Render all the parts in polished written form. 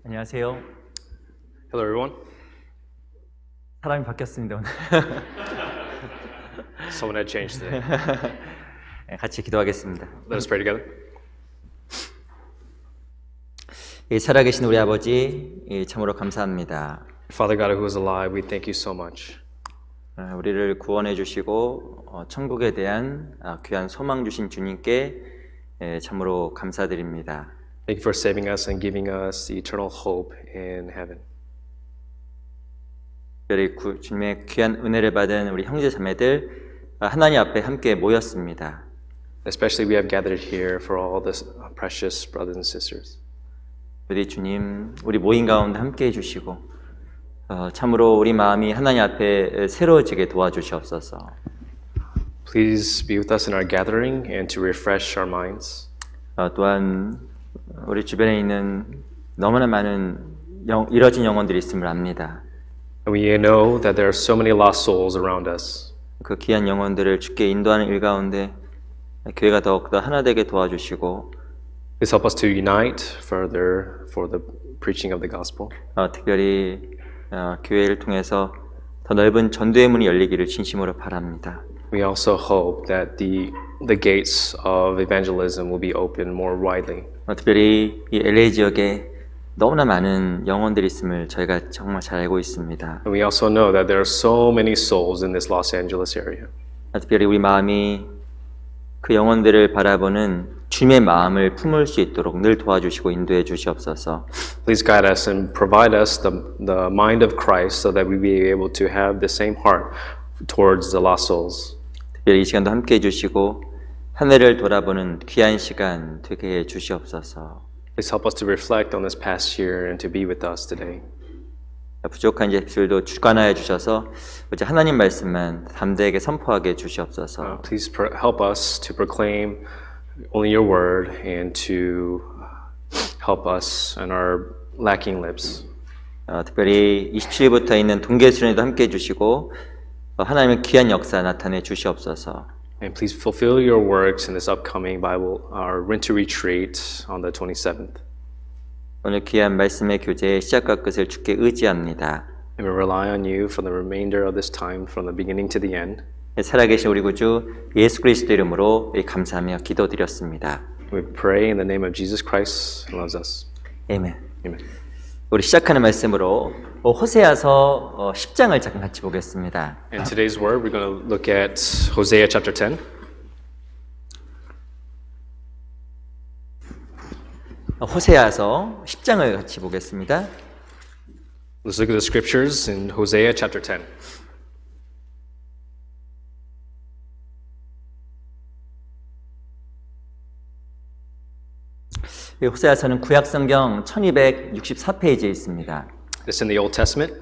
안녕하세요. Hello, everyone. 사람이 바뀌었습니다, 오늘. Someone had changed today. 같이 기도하겠습니다. Let us pray together. 살아계신 우리 아버지, 참으로 감사합니다. Father God who is alive, we thank you so much. 우리를 구원해 주시고 천국에 대한 귀한 소망 주신 주님께 참으로 감사드립니다. Thank you for saving us and giving us the eternal hope in heaven. 특별히 주님의 귀한 은혜를 받은 우리 형제 자매들 하나님 앞에 함께 모였습니다. Especially we have gathered here for all the precious brothers and sisters. 우리 주님, 우리 모임 가운데 함께 해주시고 참으로 우리 마음이 하나님 앞에 새로워지게 도와주시옵소서. Please be with us in our gathering and to refresh our minds. 또한 우리 주변에 있는 너무나 많은 잃어진 영혼들이 있음을 압니다. And we know that there are so many lost souls around us. 그 귀한 영혼들을 주께 인도하는 일 가운데 교회가 더욱더 하나 되게 도와주시고 Please help us to unite further for the preaching of the gospel. 특별히 교회를 통해서 더 넓은 전도의 문이 열리기를 진심으로 바랍니다. We also hope that the gates of evangelism will be opened more widely. 특별히 이 LA 지역에 너무나 많은 영혼들이 있음을 저희가 정말 잘 알고 있습니다. And we also know that there are so many souls in this Los Angeles area. 특별히 우리 마음이 그 영혼들을 바라보는 주님의 마음을 품을 수 있도록 늘 도와주시고 인도해 주시옵소서. Please guide us and provide us the mind of Christ so that we be able to have the same heart towards the lost souls. 특별히 이 시간도 함께 해주시고 하늘을 돌아보는 귀한 시간 되게 해 주시옵소서. Please help us to reflect on this past year and to be with us today. 부족한 제들도 주관하여 주셔서 어제 하나님 말씀만 담대하게 선포하게 해 주시옵소서. Please help us to proclaim only your word and to help us and our lacking lips. 특별히 27일부터 있는 동계수련회도 함께 해주시고 하나님의 귀한 역사 나타내 주시옵소서. And please fulfill your works in this upcoming Bible, our winter retreat on the 27th. 오늘 귀한 말씀의 교제의 시작과 끝을 주께 의지합니다. And we rely on you for the remainder of this time, from the beginning to the end. 살아계신 우리 구주 예수 그리스도 이름으로 감사하며 기도드렸습니다. We pray in the name of Jesus Christ who loves us. 아멘. Amen. 우리 시작하는 말씀으로 호세아서 10장을 잠깐 같이 보겠습니다. And today's word, we're going to look at Hosea chapter 10. 호세아서 10장을 같이 보겠습니다. Let's look at the scriptures in Hosea chapter 10. 호세아서는 구약 성경 1264페이지에 있습니다. It's in the Old Testament.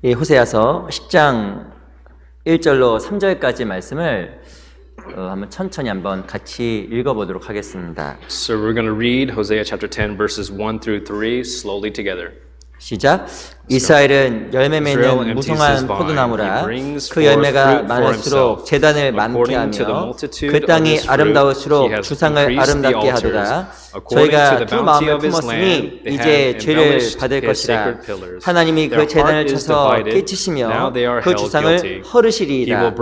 이 호세아서 10장 1절로 3절까지 말씀을 한번 천천히 한번 같이 읽어보도록 하겠습니다. So we're going to read Hosea chapter 10 verses 1 through 3 slowly together. 시작. 이스라엘은 열매 맺는 무성한 포도나무라. 그 열매가 많을수록 제단을 많게 하며 그 땅이 아름다울수록 주상을 아름답게 하도다. 저희가 두 마음을 품었으니 이제 죄를 받을 것이라. 하나님이 그 제단을 쳐서 깨치시며 그 주상을 허르시리이다.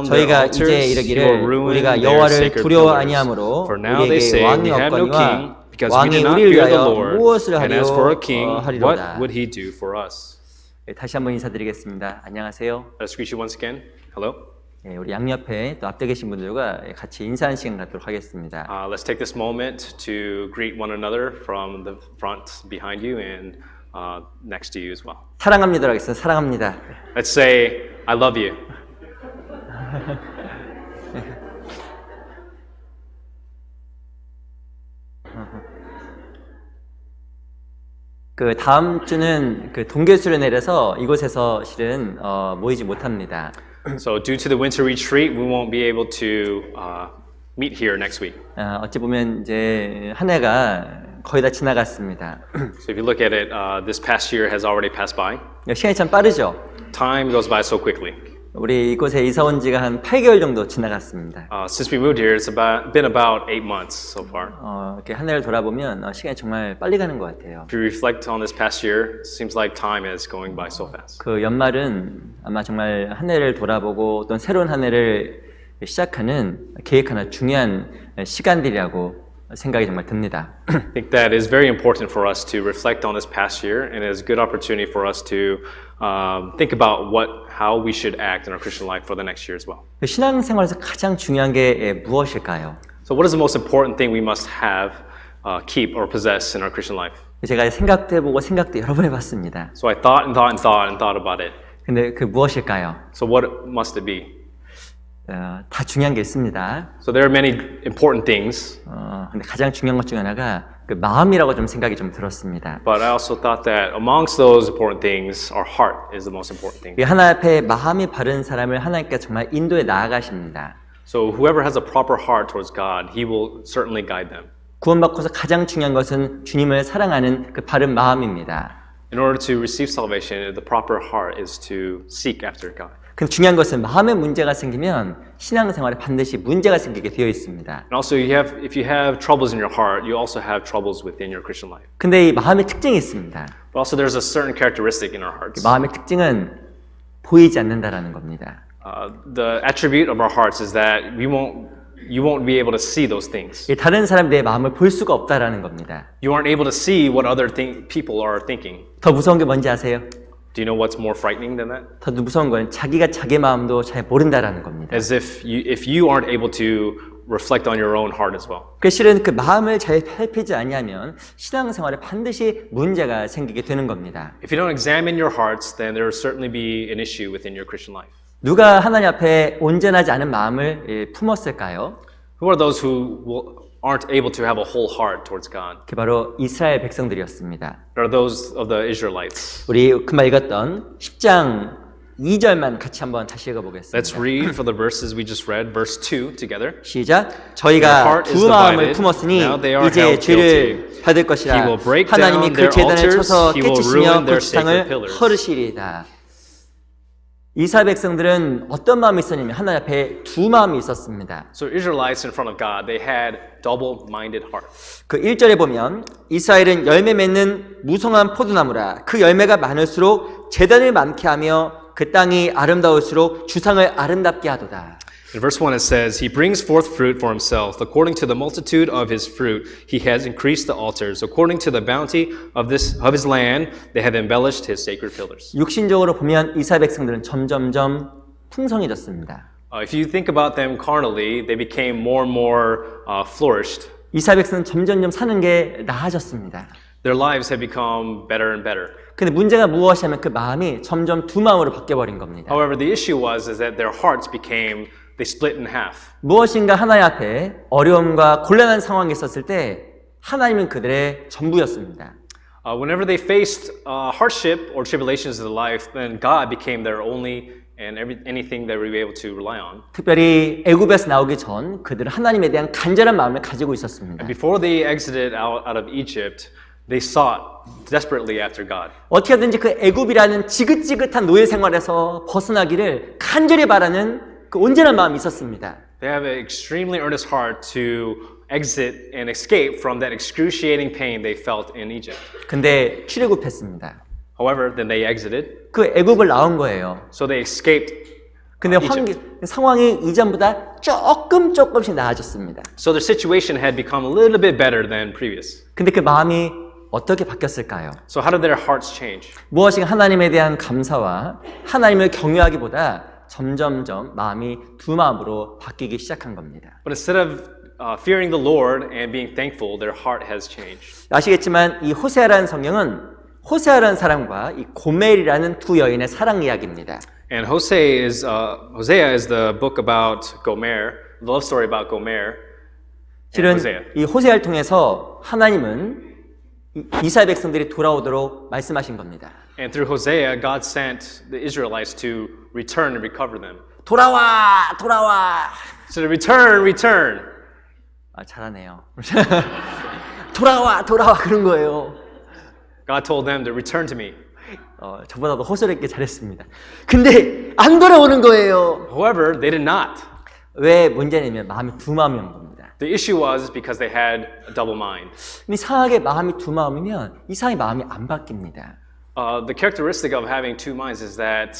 저희가 이제 이르기를 우리가 여호와를 두려워 아니하므로 우리에게 왕이 없거니와 왕이 우리를 위하여 무엇을 하려 하리로다. Would he do for us? 다시 한번 인사드리겠습니다. 안녕하세요. Let's greet you once again. Hello. 우리 양옆에 또 앞에 계신 분들과 같이 인사하는 시간 갖도록 하겠습니다. Let's take this moment to greet one another from the front behind you and next to you as well. 사랑합니다. 하겠습니다. 사랑합니다. Let's say, I love you. 그 다음 주는 그 동계수련회라서 이곳에서 실은 모이지 못합니다. So due to the winter retreat, we won't be able to meet here next week. 어찌 보면 이제 한 해가 거의 다 지나갔습니다. So if you look at it, this past year has already passed by. 시간이 참 빠르죠. Time goes by so quickly. 우리 이곳에 이사 온 지가 한 8개월 정도 지나갔습니다. Since we moved here, it's been about 8 months so far. 이렇게 한 해를 돌아보면 시간이 정말 빨리 가는 것 같아요. If you reflect on this past year, it seems like time is going by so fast. 그 연말은 아마 정말 한 해를 돌아보고 또 새로운 한 해를 시작하는 계획하는 중요한 시간들이라고 생각이 정말 듭니다. I think that is very important for us to reflect on this past year, and it is a good opportunity for us to think about how we should act in our Christian life for the next year as well. 신앙생활에서 가장 중요한 게 무엇일까요? So, what is the most important thing we must have, keep, or possess in our Christian life? 제가 생각도 해보고 생각도 여러 번 해봤습니다. So, I thought and thought and thought and thought about it. 근데 그 무엇일까요? So, what must it be? 다 중요한 게 있습니다. So, there are many important things. 근데 가장 중요한 것 중 하나가 그 마음이라고 좀 생각이 좀 들었습니다. But I also thought that amongst those important things, our heart is the most important thing. 하나님 앞에 마음이 바른 사람을 하나님께 정말 인도해 나아가십니다. So whoever has a proper heart towards God, He will certainly guide them. 구원받고서 가장 중요한 것은 주님을 사랑하는 그 바른 마음입니다. In order to receive salvation, the proper heart is to seek after God. 근데 중요한 것은 마음에 문제가 생기면 신앙생활에 반드시 문제가 생기게 되어 있습니다. And also, if you have troubles in your heart, you also have troubles within your Christian life. 근데 이 마음의 특징이 있습니다. But also, there's a certain characteristic in our hearts. 마음의 특징은 보이지 않는다라는 겁니다. The attribute of our hearts is that you won't be able to see those things. 다른 사람들의 마음을 볼 수가 없다라는 겁니다. You aren't able to see what other people are thinking. 더 무서운 게 뭔지 아세요? Do you know what's more frightening than that? 더 무서운 건 자기가 자기 마음도 잘 모른다라는 겁니다. As if you aren't able to reflect on your own heart as well. 그 실은 그 마음을 잘 살피지 아니하면 신앙생활에 반드시 문제가 생기게 되는 겁니다. If you don't examine your hearts, then there will certainly be an issue within your Christian life. 누가 하나님 앞에 온전하지 않은 마음을 품었을까요? Who are those who aren't able to have a whole heart towards God? 그 바로 이스라엘 백성들이었습니다. They are those of the Israelites. 우리 금방 읽었던 10장 2절만 같이 한번 다시 읽어보겠습니다. Let's read for the verses we just read, verse 2 together. 시작. 저희가 두 마음을 품었으니 이제 죄를 받을 것이라. 하나님이 그 제단을 쳐서 깨치시며 그 주상을 헐으시리이다. 이스라엘 백성들은 어떤 마음이 있었냐면 하나님 앞에 두 마음이 있었습니다. So Israelites in front of God, they had double-minded heart. 그 1절에 보면 이스라엘은 열매 맺는 무성한 포도나무라. 그 열매가 많을수록 제단을 많게 하며 그 땅이 아름다울수록 주상을 아름답게 하도다. In verse 1 it says, He brings forth fruit for himself. According to the multitude of his fruit, he has increased the altars. According to the bounty of his land, they have embellished his sacred pillars. 육신적으로 보면 이스라엘 백성들은 점점점 풍성해졌습니다. If you think about them carnally, they became more and more flourished. 이스라엘 백성은 점점점 사는 게 나아졌습니다. Their lives have become better and better. 근데 문제가 무엇이냐면 그 마음이 점점 두 마음으로 바뀌어버린 겁니다. However, the issue is that their hearts they split in half. 무엇인가 하나님 앞에 어려움과 곤란한 상황이 있었을 때 하나님은 그들의 전부였습니다. Whenever they faced hardship or tribulations in their life, then God became their only and anything that we were able to rely on. 특별히 애굽에서 나오기 전 그들은 하나님에 대한 간절한 마음을 가지고 있었습니다. And before they exited out of Egypt, they sought desperately after God. 어떻게든지 그 애굽이라는 지긋지긋한 노예 생활에서 벗어나기를 간절히 바라는 그 온전한 마음이 있었습니다. They have an extremely earnest heart to exit and escape from that excruciating pain they felt in Egypt. 근데 출애굽했습니다. However, then they exited. 그 애굽을 나온 거예요. So they escaped. 근데 상황이 이전보다 조금씩 나아졌습니다. So their situation had become a little bit better than previous. 근데 그 마음이 어떻게 바뀌었을까요? So how did their hearts change? 무엇인가 하나님에 대한 감사와 하나님을 경외하기보다 점점점 마음이 두 마음으로 바뀌기 시작한 겁니다. But instead of fearing the Lord and being thankful, their heart has changed. 아시겠지만 이 호세아라는 성경은 호세아라는 사람과 이 고멜이라는 두 여인의 사랑 이야기입니다. And Hosea is the book about Gomer, the love story about Gomer. 실은 이 호세아를 통해서 하나님은 이스라엘 백성들이 돌아오도록 말씀하신 겁니다. And through Hosea, God sent the Israelites to return and recover them. 돌아와. So to return. 잘하네요. 돌아와 그런 거예요. God told them to return to me. 저보다도 호소롭게 잘했습니다. 근데 안 돌아오는 거예요. However, they did not. 왜 문제냐면 마음이 두 마음이었던 겁니다. The issue was because they had a double mind. 이상하게 마음이 두 마음이면 이상하게 마음이 안 바뀝니다. The characteristic of having two minds is that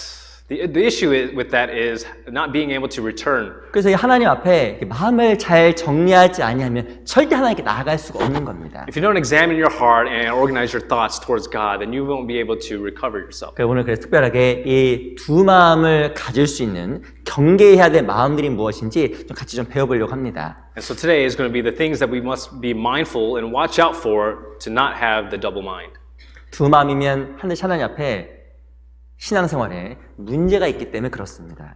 the issue with that is not being able to return. 그래서 이 하나님 앞에 마음을 잘 정리하지 아니하면 절대 하나님께 나아갈 수가 없는 겁니다. If you don't examine your heart and organize your thoughts towards God, then you won't be able to recover yourself. 오늘 그래서 특별하게 이 두 마음을 가질 수 있는 경계해야 될 마음들이 무엇인지 좀 같이 좀 배워보려고 합니다. And so today is going to be the things that we must be mindful and watch out for to not have the double mind. 두 마음이면 하나님 앞에 신앙생활에 문제가 있기 때문에 그렇습니다.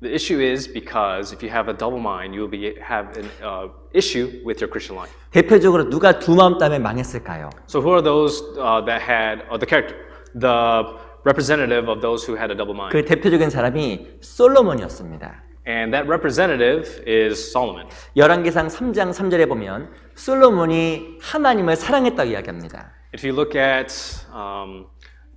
The issue is because if you have a double mind, you will have an issue with your Christian life. 대표적으로 누가 두 마음 때문에 망했을까요? So who are those that had the representative of those who had a double mind? 그 대표적인 사람이 솔로몬이었습니다. And that representative is Solomon. 열왕기상 3장 3절에 보면 솔로몬이 하나님을 사랑했다고 이야기합니다. If you look at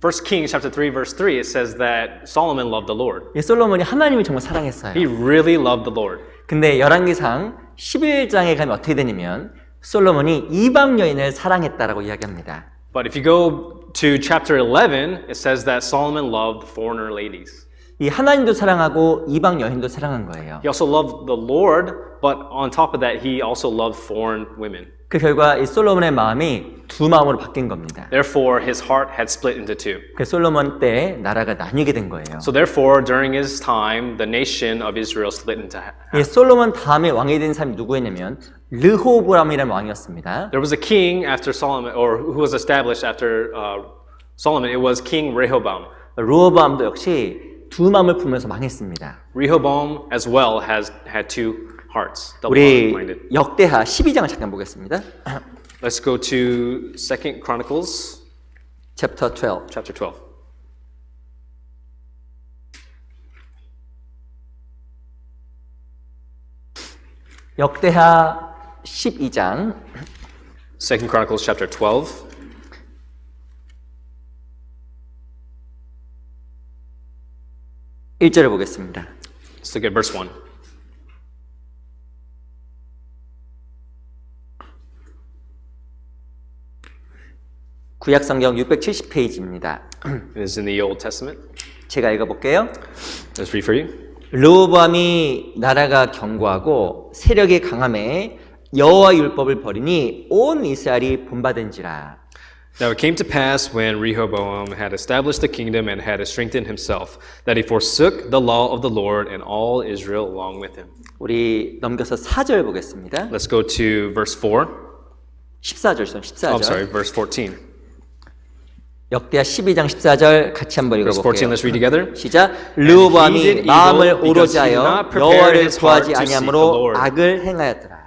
1 Kings chapter 3 verse 3, it says that Solomon loved the Lord. 이 솔로몬이 하나님을 정말 사랑했어요. He really loved the Lord. 근데 열왕기상 11장에 가면 어떻게 되냐면 솔로몬이 이방 여인을 사랑했다라고 이야기합니다. But if you go to chapter 11, it says that Solomon loved foreigner ladies. 이 하나님도 사랑하고 이방 여인도 사랑한 거예요. He also loved the Lord, but on top of that, he also loved foreign women. 그 결과 이 솔로몬의 마음이 두 마음으로 바뀐 겁니다. Therefore, his heart had split into two. 그 솔로몬 때 나라가 나뉘게 된 거예요. So therefore, during his time, the nation of Israel split into half. 이 솔로몬 다음에 왕이 된 사람이 누구였냐면 르호보암이라는 왕이었습니다. There was a king after Solomon, or who was established after Solomon. It was King Rehoboam. 르호보암도 역시 두 마음을 품으면서 망했습니다. Rehoboam as well had two hearts, 우리 double-minded. 역대하 12장을 잠깐 보겠습니다. Let's go to 2 Chronicles Chapter 12. chapter 12. 역대하 12장 2 Chronicles chapter 12. 1절을 보겠습니다. Let's look at verse 1. 구약 성경 670페이지입니다. It is in the Old Testament. 제가 읽어볼게요. Let's read for you. 르호보암이 나라가 견고하고 세력이 강함에 여호와 율법을 버리니 온 이스라엘이 본받은지라. Now it came to pass when Rehoboam had established the kingdom and had strengthened himself, that he forsook the law of the Lord and all Israel along with him. 우리 넘겨서 4절 보겠습니다. Let's go to verse 4. 14절, 14절. I'm sorry, verse 14. 역대하 12장 14절 같이 한번 Verse 14, 읽어볼게요. let's read together. 시작. he 르호보암이 did 마음을 evil 오로지 because he did 하여 not prepare 여호와를 his heart 구하지 to seek the 아니함으로 Lord. 악을 행하였더라.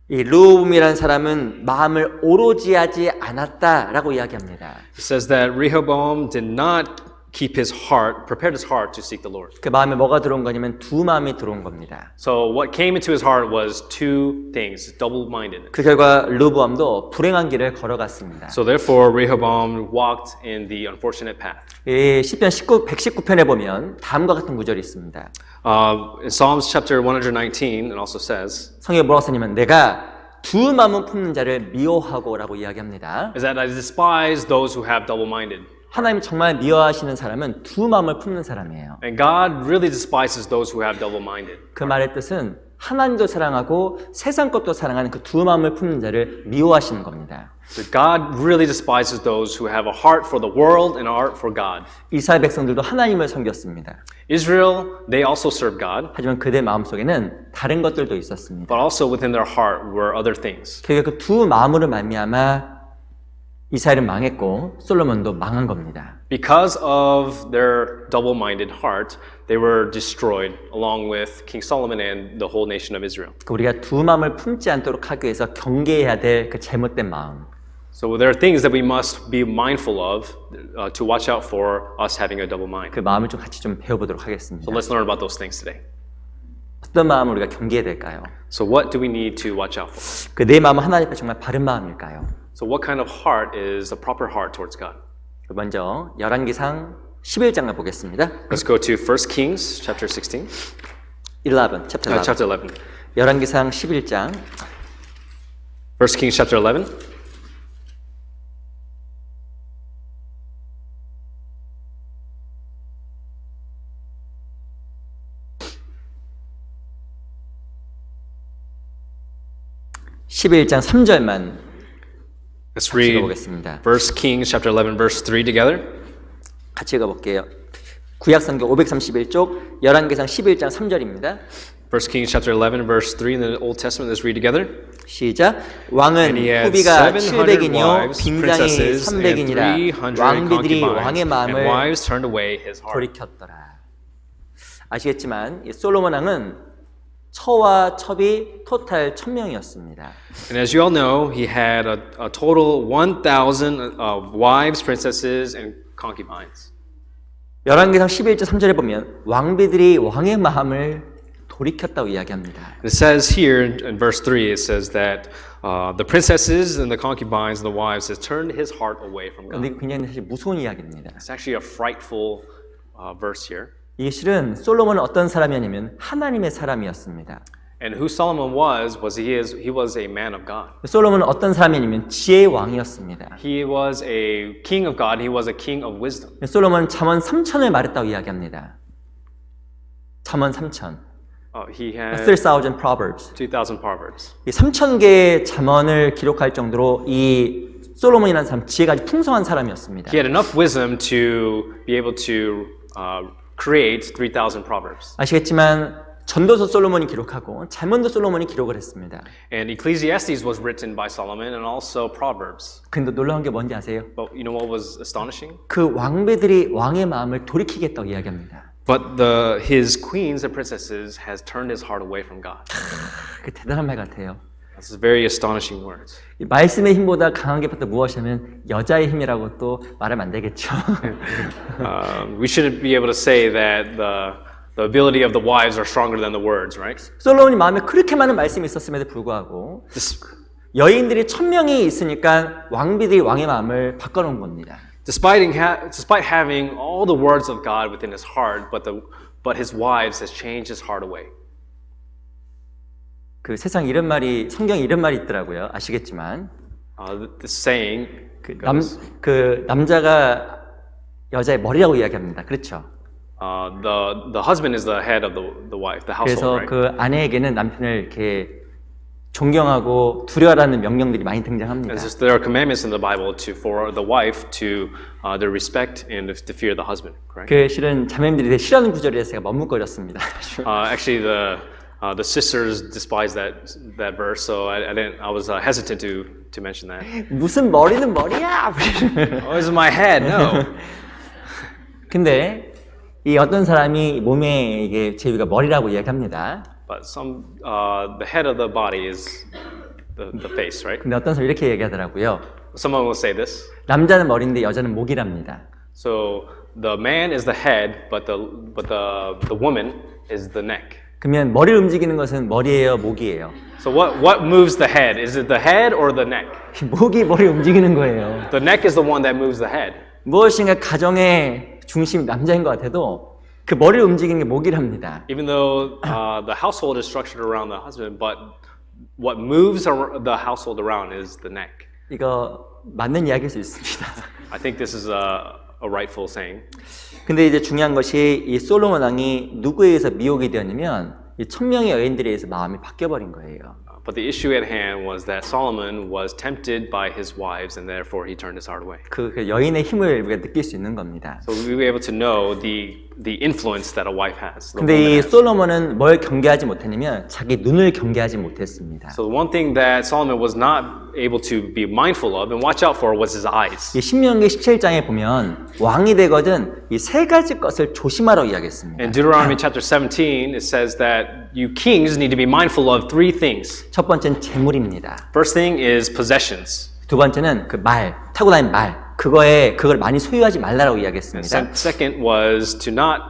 이 르호보암이라는 사람은 마음을 오로지 하지 않았다라고 이야기합니다. It says that Rehoboam did not keep his heart, prepared his heart to seek the Lord. 그 마음에 뭐가 들어온 거냐면 두 마음이 들어온 겁니다. So what came into his heart was two things, double-minded. 그 결과 르호보암도 불행한 길을 걸어갔습니다. So therefore Rehoboam walked in the unfortunate path. 이 시편 119편에 보면 다음과 같은 구절이 있습니다. In Psalms chapter 119, it also says, 성경 뭐라고 쓰냐면 내가 두 마음을 품는 자를 미워하고라고 이야기합니다. is that I despise those who have double-minded. 하나님이 정말 미워하시는 사람은 두 마음을 품는 사람이에요. And God really despises those who have double-minded. 그 말의 뜻은 하나님도 사랑하고 세상 것도 사랑하는 그 두 마음을 품는 자를 미워하시는 겁니다. So God really despises those who have a heart for the world and a heart for God. 이스라엘 백성들도 하나님을 섬겼습니다. Israel, they also served God, 하지만 그들 마음속에는 다른 것들도 있었습니다. but also within their heart were other things. 결국 그 두 마음으로 말미암아 이스라엘은 망했고 솔로몬도 망한 겁니다. Because of their double-minded heart, they were destroyed along with King Solomon and the whole nation of Israel. 우리가 두 마음을 품지 않도록 하기 위해서 경계해야 될 그 잘못된 마음. So there are things that we must be mindful of to watch out for us having a double mind. 그 마음을 좀 같이 좀 배워보도록 하겠습니다. So let's learn about those things today. 어떤 마음을 우리가 경계해야 될까요? So what do we need to watch out for? 그 내 마음은 하나님 앞에 정말 바른 마음일까요? So what kind of heart is a proper heart towards God? 먼저 열왕기상 11장을 보겠습니다. Let's go to 1 Kings chapter 16. 11, chapter 11. 열왕기상 11장 1 Kings chapter 11. (11장) 3절만 Let's read 읽어보겠습니다. 1 Kings chapter 11 verse 3 together. 같이 읽어볼게요. 구약성경 531쪽 열왕기상 11장 3절입니다. 1 Kings chapter 11 verse 3 in the Old Testament. Let's read together. 시작. 왕은 And he had 후비가 700 700이요 wives, 빙장이 princesses, and 300이니라 300 왕비들이 concubines, 왕의 and 마음을 wives turned away his heart. 돌이켰더라. 아시겠지만 이 솔로몬 왕은 처와 첩이 토탈 1000명이었습니다. And as you all know, he had a total 1,000 wives, princesses, and concubines. 열왕기상 11절 3절에 보면 왕비들이 왕의 마음을 돌이켰다고 이야기합니다. It says here in verse 3, it says that the princesses and the concubines and the wives has turned his heart away from 그런데 God. 이거 굉장히 사실 무서운 이야기입니다. It's actually a frightful verse here. 이게 실은 솔로몬은 어떤 사람이었냐면 하나님의 사람이었습니다. And who Solomon was he was a man of God. 솔로몬은 어떤 사람이냐면 지혜의 왕이었습니다. He was a king of God. He was a king of wisdom. 솔로몬은 잠언 3천을 말했다고 이야기합니다. 잠언 3천. He had 3,000 proverbs. 2,000 proverbs. 이 3,000개의 잠언을 기록할 정도로 이 솔로몬이라는 사람 지혜가 아주 풍성한 사람이었습니다. He had enough wisdom to be able to create 3,000 proverbs. 아시겠지만 전도서 솔로몬이 기록하고 잠언도 솔로몬이 기록을 했습니다. And Ecclesiastes was written by Solomon and also Proverbs. 근데 놀라운 게 뭔지 아세요? But you know what was astonishing? 그 왕비들이 왕의 마음을 돌이키겠다고 이야기합니다. But his queens and princesses has turned his heart away from God. 그 대단한 말 같아요. This is very astonishing words. 이 말씀의 힘보다 강한 게 바로 무엇이냐면 여자의 힘이라고 또 말하면 안 되겠죠. We shouldn't be able to say that the ability of the wives are stronger than the words, right? 솔로몬이 마음에 그렇게 많은 말씀이 있었음에도 불구하고 여인들이 1000명이 있으니까 왕비들이 왕의 마음을 바꿔놓은 겁니다. Despite having all the words of God within his heart, but his wives has changed his heart away. 그 세상 이런 말이 성경에 이런 말이 있더라고요. 아시겠지만 The saying 그 남자가 여자의 머리라고 이야기합니다. 그렇죠? the husband is the head of the wife, the household, 그래서 right? 그 아내에게는 남편을 이렇게 존경하고 두려워하는 명령들이 많이 등장합니다. And so there are commandments in the Bible for the wife to respect and to fear the husband, correct? 그 실은 자매님들이 되게 싫어하는 구절이라서 제가 머뭇거렸습니다. Actually, the sisters despise that verse, so I was hesitant to mention that. 무슨 머리는 머리야. Oh, it's my head. No. 근데 이 어떤 사람이 몸에 이게 제위가 머리라고 이야기합니다. But the head of the body is the face, right? 근데 어떤 사람이 이렇게 얘기하더라고요. Someone will say this. 남자는 머리인데 여자는 목이랍니다. So the man is the head, but the woman is the neck. 그러면 머리를 움직이는 것은 머리예요, 목이에요? So what moves the head? Is it the head or the neck? 목이 머리를 움직이는 거예요. The neck is the one that moves the head. 무엇인가 가정의 중심이 남자인 것 같아도 그 머리를 움직이는 게 목이랍니다. Even though the household is structured around the husband, but what moves the household around is the neck. 이거 맞는 이야기일 수 있습니다. I think this is a rightful saying. 근데 이제 중요한 것이 이 솔로몬 왕이 누구에 의해서 미혹이 되었냐면 이 1000명의 여인들에 의해서 마음이 바뀌어버린 거예요. But the issue at hand was that Solomon was tempted by his wives, and therefore he turned his heart away. 그 여인의 힘을 우리가 느낄 수 있는 겁니다. So we were able to know the influence that a wife has. The 근데 woman 이 has. 솔로몬은 뭘 경계하지 못했냐면 자기 눈을 경계하지 못했습니다. So the one thing that Solomon was not able to be mindful of and watch out for was his eyes. 이 신명기 17장에 보면 왕이 되거든 이 세 가지 것을 조심하라고 이야기했습니다. In Deuteronomy chapter 17, it says that you kings need to be mindful of three things. 첫 번째는 재물입니다. First thing is possessions. 두 번째는 그 말, 타고 다니는 말, 그걸 많이 소유하지 말라라고 이야기했습니다. Second was to not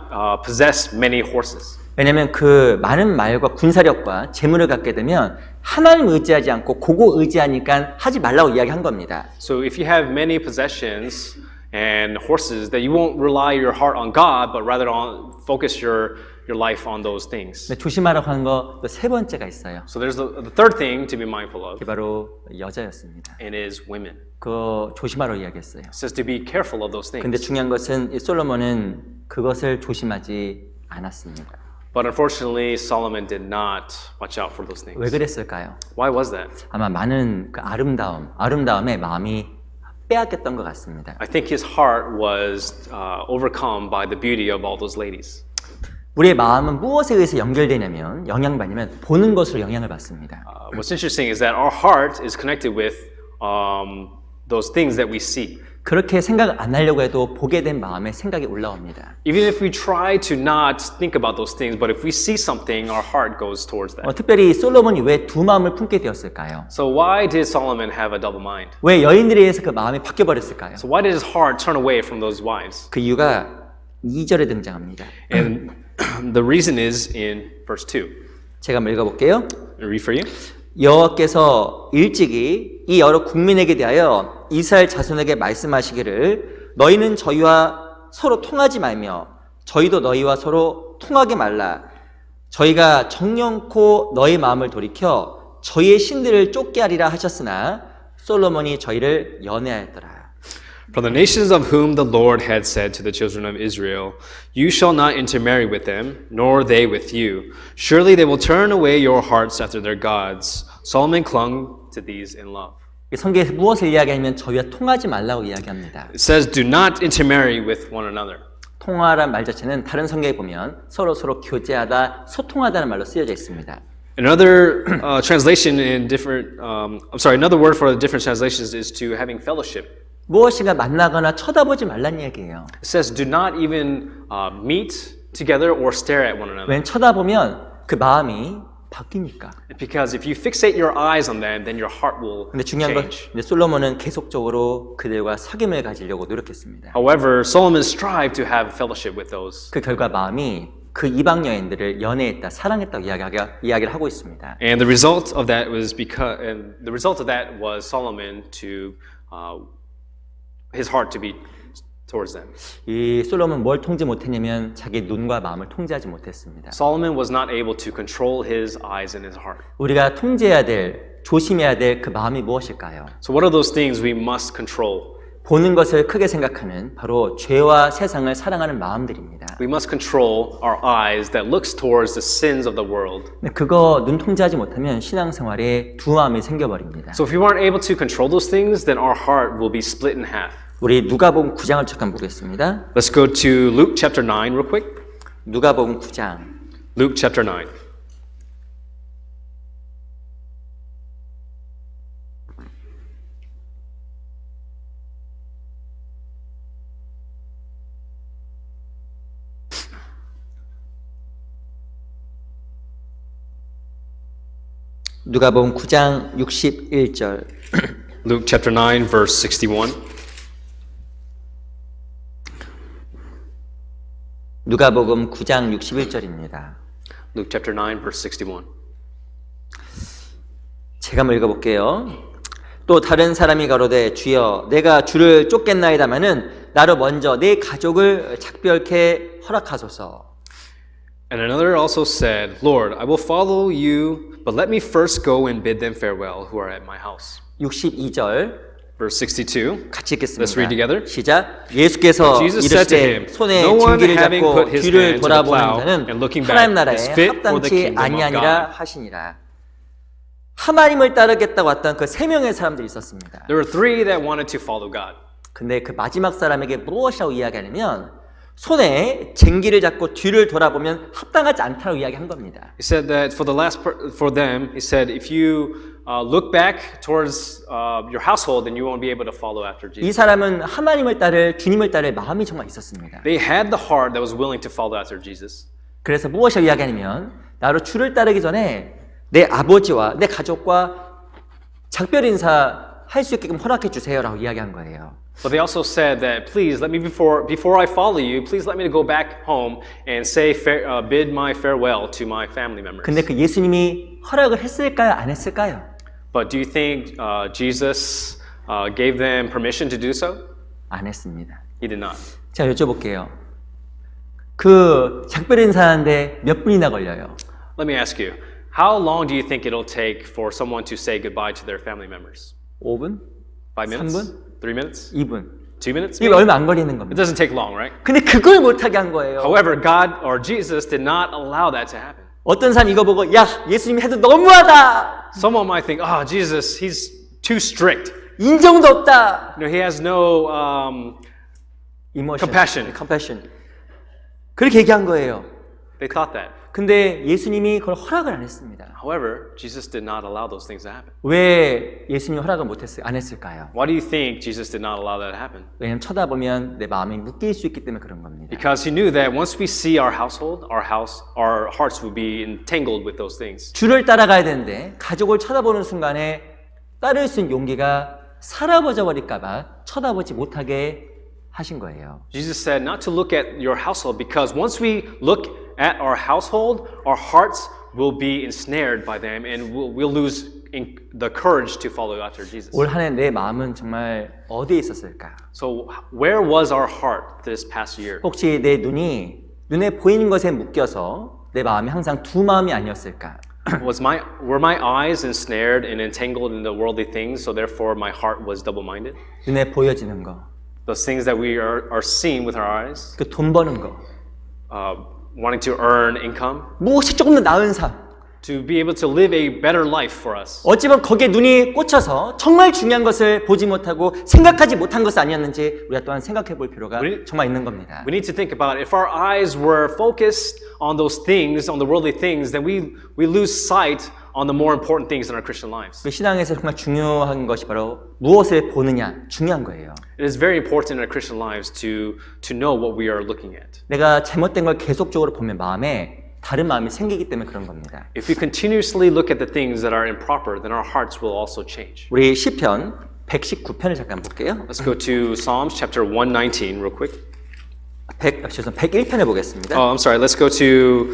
possess many horses. 왜냐하면 그 많은 말과 군사력과 재물을 갖게 되면 하나님 의지하지 않고 고고 의지하니까 하지 말라고 이야기한 겁니다. So if you have many possessions and horses, that you won't rely your heart on God, but rather on focus your life on those things. 네, 조심하라고 하는 거 세 번째가 있어요. So there's the third thing to be mindful of, 그게 바로 여자였습니다. and is women. 그거 조심하라고 이야기했어요. It says to be careful of those 근데 things. 중요한 것은 이 솔로몬은 그것을 조심하지 않았습니다. But unfortunately, Solomon did not watch out for those 왜 things. 그랬을까요? Why was that? 아마 많은 그 아름다움에 마음이 빼앗겼던 것 같습니다. I think his heart was overcome by the beauty of all those ladies. 우리의 마음은 무엇에 의해서 연결되냐면 영향받냐면 보는 것으로 영향을 받습니다. What's interesting is that our heart is connected with those things that we see. 그렇게 생각 안 하려고 해도 보게 된 마음에 생각이 올라옵니다. Even if we try to not think about those things, but if we see something, our heart goes towards that. 특별히 솔로몬이 왜 두 마음을 품게 되었을까요? So why did Solomon have a double mind? 왜 여인들에 의해서 그 마음이 바뀌어 버렸을까요? So why did his heart turn away from those wives? 그 이유가 2절에 등장합니다. And the reason is in verse 2. 제가 한번 읽어볼게요. I'll read for you. 여호와께서 일찍이 이 여러 국민에게 대하여 이스라엘 자손에게 말씀하시기를 너희는 저희와 서로 통하지 말며 저희도 너희와 서로 통하게 말라. 저희가 정령코 너희 마음을 돌이켜 저희의 신들을 쫓게 하리라 하셨으나 솔로몬이 저희를 연애하였더라. From the nations of whom the Lord had said to the children of Israel, You shall not intermarry with them, nor they with you. Surely they will turn away your hearts after their gods. Solomon clung to these in love. 성경에서 무엇을 이야기하냐면 저희와 통하지 말라고 이야기합니다. It says, Do not intermarry with one another. 통화란 말 자체는 다른 성경에 보면 서로 교제하다, 소통하다는 말로 쓰여져 있습니다. Another translation in different, another word for the different translations is to having fellowship. 무엇인가 만나거나 쳐다보지 말란 얘기예요. It says, Do not even meet together or stare at one another. 왜 쳐다보면 그 마음이 바뀌니까. Because if you fixate your eyes on them, then your heart will 근데 중요한 건 change. 솔로몬은 계속적으로 그들과 사귐을 가지려고 노력했습니다. However, Solomon strived to have fellowship with those. 그 결과 마음이 그 이방 여인들을 연애했다, 사랑했다고 이야기를 하고 있습니다. And the result of that was Solomon to his heart to be towards them. 이 솔로몬 뭘 통제 못했냐면 자기 눈과 마음을 통제하지 못했습니다. Solomon was not able to control his eyes and his heart. 우리가 통제해야 될, 조심해야 될 그 마음이 무엇일까요? So what are those things we must control? 보는 것을 크게 생각하는 바로 죄와 세상을 사랑하는 마음들입니다. We must control our eyes that looks towards the sins of the world. 그거 눈 통제하지 못하면 신앙생활에 두 마음이 생겨버립니다. So if we weren't able to control those things, then our heart will be split in half. 우리 누가복음 9장을 잠깐 보겠습니다. Let's go to Luke chapter 9 real quick. 누가복음 9장. Luke chapter 9. 누가복음 9장 61절. Luke chapter 9 verse 61. 누가복음 9장 61절입니다. Luke chapter 9 verse 61. 제가 한번 읽어볼게요. 또 다른 사람이 가로되 주여 내가 주를 쫓겠나이다마는 나로 먼저 내 가족을 작별케 허락하소서. And another also said, Lord, I will follow you, but let me first go and bid them farewell who are at my house. 62절 Verse 62. 같이 Let's read 읽겠습니다. together. 시작. 예수께서 Jesus said to 이르시되 him, 손에 No one 징기를 having 잡고 put his 뒤를 hand to the 돌아보는 plow 자는 and looking 하나님 back 나라에 is fit for the 합당치 kingdom of 아니하니라 God. 하시니라. 하나님을 따르겠다고 왔던 그 세 명의 사람들이 있었습니다. There were three that wanted to follow God. 근데 그 마지막 사람에게 무엇이라고 이야기하냐면 손에 쟁기를 잡고 뒤를 돌아보면 합당하지 않다고 이야기한 겁니다. He said that for them, he said, if you look back towards your household, then you won't be able to follow after 이 Jesus. 사람은 하나님을 따를 주님을 따를 마음이 정말 있었습니다. They had the heart that was willing to follow after Jesus. 그래서 무엇이라고 이야기하냐면 나로 주를 따르기 전에 내 아버지와 내 가족과 작별 인사 할 수 있게끔 허락해 주세요라고 이야기한 거예요. But they also said that, please let me before I follow you, please let me go back home and say bid my farewell to my family members. 근데 그 예수님이 허락을 했을까요? 안 했을까요? But do you think Jesus gave them permission to do so? 안 했습니다. He did not. 제가 여쭤볼게요. 그 작별 인사하는데 몇 분이나 걸려요? Let me ask you, how long do you think it'll take for someone to say goodbye to their family members? 5분? 5 minutes? 3분? 3 minutes? 2분? 2 minutes? 이게 maybe? 얼마 안 걸리는 It 겁니다. doesn't take long, right? 근데 그걸 못하게 한 거예요. However, God or Jesus did not allow that to happen. 어떤 사람 이거 보고 야 예수님이 해도 너무하다. Someone might think, oh, Jesus, he's too strict. 인정도 없다. You know, he has no Emotion. compassion. 그렇게 얘기한 거예요. They thought that. 근데 예수님이 그걸 허락을 안 했습니다. However, Jesus did not allow those things to happen. 왜 예수님이 허락을 안 했을까요? Why do you think Jesus did not allow that to happen? 왜냐하면 쳐다보면 내 마음이 묶일 수 있기 때문에 그런 겁니다. Because he knew that once we see our household, our hearts will be entangled with those things. 주를 따라가야 되는데 가족을 쳐다보는 순간에 따를 수 있는 용기가 사라져 버릴까 봐 쳐다보지 못하게 하신 거예요. Jesus said not to look at your household because once we look at our household, our hearts will be ensnared by them and we'll lose the courage to follow after Jesus. 올 한 해 내 마음은 정말 어디에 있었을까? So where was our heart this past year? 혹시 내 눈에 보이는 것에 묶여서 내 마음이 항상 두 마음이 아니었을까? Were my eyes ensnared and entangled in the worldly things, so therefore my heart was double-minded? 눈에 보여지는 거, Those things that we are seeing with our eyes, 그 돈 버는 거, wanting to earn income, 무엇이 조금 더 나은 삶. to be able to live a better life for us. 어찌보면 거기에 눈이 꽂혀서 정말 중요한 것을 보지 못하고 생각하지 못한 것이 아니었는지 우리가 또한 생각해 볼 필요가 정말 있는 겁니다. We need to think about it. If our eyes were focused on those things, on the worldly things, then we lose sight on the more important things in our Christian lives. 그 신앙에서 정말 중요한 것이 바로 무엇을 보느냐 중요한 거예요. It is very important in our Christian lives to know what we are looking at. 내가 잘못된 걸 계속적으로 보면 마음에 다른 마음이 생기기 때문에 그런 겁니다. If we continuously look at the things that are improper, then our hearts will also change. 우리 시편 119편을 잠깐 볼게요. Let's go to Psalms chapter 119 real quick. 101편에 보겠습니다. Oh, I'm sorry. Let's go to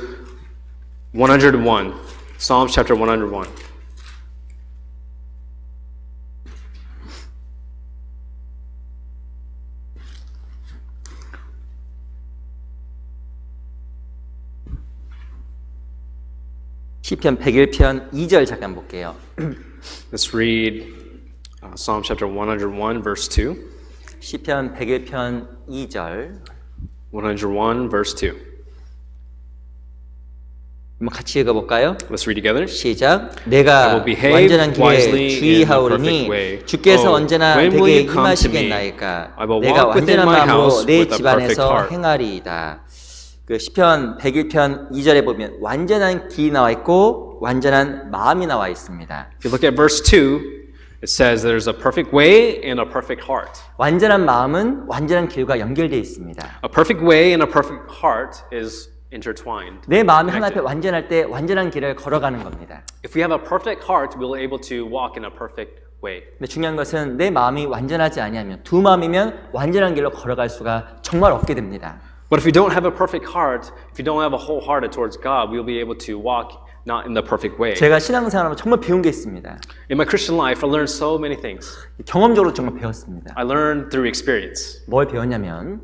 101. Psalms chapter 101. 시편 101편 2절 잠깐 볼게요. Let's read Psalm chapter 101 verse 2. 시편 101편 2절 101 verse 2. 한번 같이 읽어볼까요? Let's read together. 시작. 내가 완전한 길에 주의하오니 주께서 언제나 내게 임하시겠나이까. 내가 완전한 마음으로 내 집안에서 행하리이다. 그 시편 101편 2절에 보면 완전한 길이 나와 있고 완전한 마음이 나와 있습니다. If you look at verse 2, it says there's a perfect way and a perfect heart. 완전한 마음은 완전한 길과 연결되어 있습니다. A perfect way and a perfect heart is intertwined. 내 마음이 하나 앞에 완전할 때 완전한 길을 걸어가는 겁니다. If we have a perfect heart, we'll be able to walk in a perfect way. 근데 중요한 것은 내 마음이 완전하지 아니하면 두 마음이면 완전한 길로 걸어갈 수가 정말 없게 됩니다. But if we don't have a perfect heart, if you don't have a wholehearted towards God, we'll be able to walk not in the perfect way. 제가 신앙생활하면 정말 배운 게 있습니다. In my Christian life, I learned so many things. 경험적으로 정말 배웠습니다. I learned through experience. 뭘 배웠냐면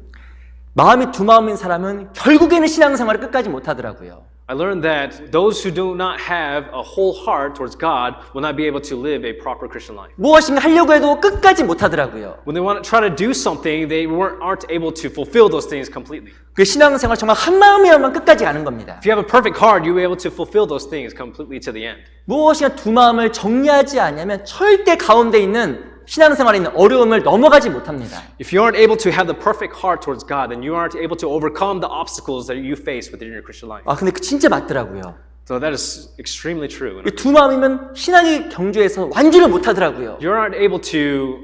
마음이 두 마음인 사람은 결국에는 신앙생활을 끝까지 못하더라고요. I learned that those who do not have a whole heart towards God will not be able to live a proper Christian life. 무엇인가 하려고 해도 끝까지 못하더라고요. When they want to try to do something, they aren't able to fulfill those things completely. 그 신앙생활 정말 한 마음이어야만 끝까지 가는 겁니다. If you have a perfect heart, you'll be able to fulfill those things completely to the end. 무엇인가 두 마음을 정리하지 않으면 절대 가운데 있는 신앙생활에 있는 어려움을 넘어가지 못합니다. If you aren't able to have the perfect heart towards God, then you aren't able to overcome the obstacles that you face within your Christian life. 아 근데 그 진짜 맞더라고요. So that is extremely true. 두 마음이면 신앙의 경주에서 완주를 못하더라고요. You aren't able to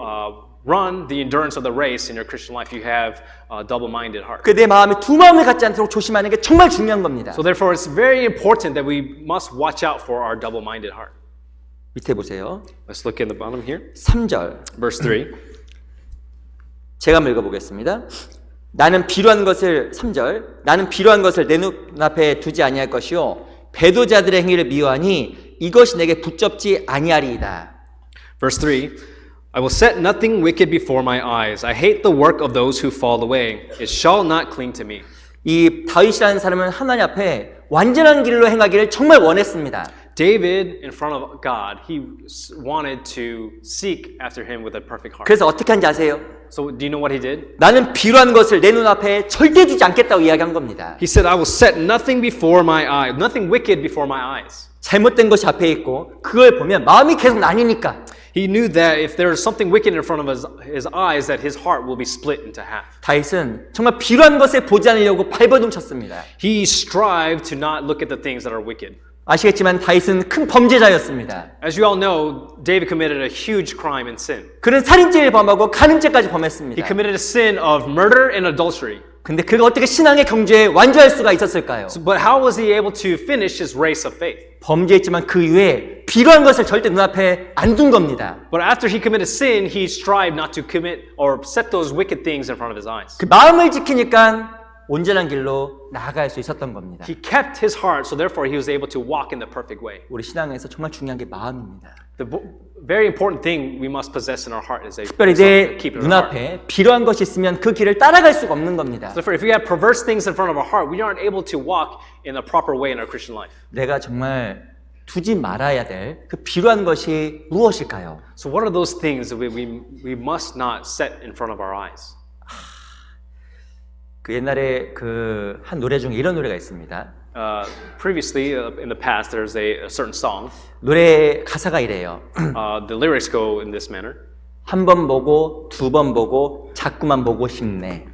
run the endurance of the race in your Christian life. You have a double-minded heart. 그 내 마음이 두 마음을 갖지 않도록 조심하는 게 정말 중요한 겁니다. So therefore, it's very important that we must watch out for our double-minded heart. 밑에 보세요. Let's look in the bottom here. 3절. Verse 3. 제가 한번 읽어보겠습니다. 나는 필요한 것을 3절. 나는 필요한 것을 내 눈앞에 두지 아니할 것이요 배도자들의 행위를 미워하니 이것이 내게 붙잡지 아니하리이다. Verse 3. I will set nothing wicked before my eyes. I hate the work of those who fall away. It shall not cling to me. 이 다윗이라는 사람은 하나님 앞에 완전한 길로 행하기를 정말 원했습니다. David, in front of God, he wanted to seek after him with a perfect heart. 그래서 어떻게 한지 아세요? So do you know what he did? 나는 비루한 것을 내 눈앞에 절대 두지 않겠다고 이야기한 겁니다. He said, I will set nothing before my eyes, nothing wicked before my eyes. 잘못된 것이 앞에 있고 그걸 보면 마음이 계속 나뉘니까 He knew that if there is something wicked in front of his eyes, that his heart will be split into half. 다윗은 정말 비루한 것을 보지 않으려고 발버둥 쳤습니다. He strived to not look at the things that are wicked. 아시겠지만 다윗은 큰 범죄자였습니다. As you all know, David committed a huge crime and sin. 그는 살인죄를 범하고 간음죄까지 He 범했습니다. committed a sin of murder and adultery. 근데 그가 어떻게 신앙의 경주에 완주할 수가 있었을까요? But how was he able to finish his race of faith? 범죄했지만 그 이후에 비루한 것을 절대 눈앞에 안 둔 겁니다. But after he committed sin, he strived not to commit or set those wicked things in front of his eyes. 그 마음을 지키니까 온전한 길로 나아갈 수 있었던 겁니다. He kept his heart, so therefore he was able to walk in the perfect way. 우리 신앙에서 정말 중요한 게 마음입니다. The very important thing we must possess in our heart is a 특별히 내 keep it in our heart. 눈앞에 비루한 것이 있으면 그 길을 따라갈 수가 없는 겁니다. So if we have perverse things in front of our heart, we aren't able to walk in a proper way in our Christian life. 내가 정말 두지 말아야 될 그 비루한 것이 무엇일까요? So what are those things that we must not set in front of our eyes? 그 옛날에 그 한 노래 중에 이런 노래가 있습니다. Previously, in the past, there's a certain song. 노래 가사가 이래요. The lyrics go in this manner. 한 번 보고 두 번 보고 자꾸만 보고 싶네.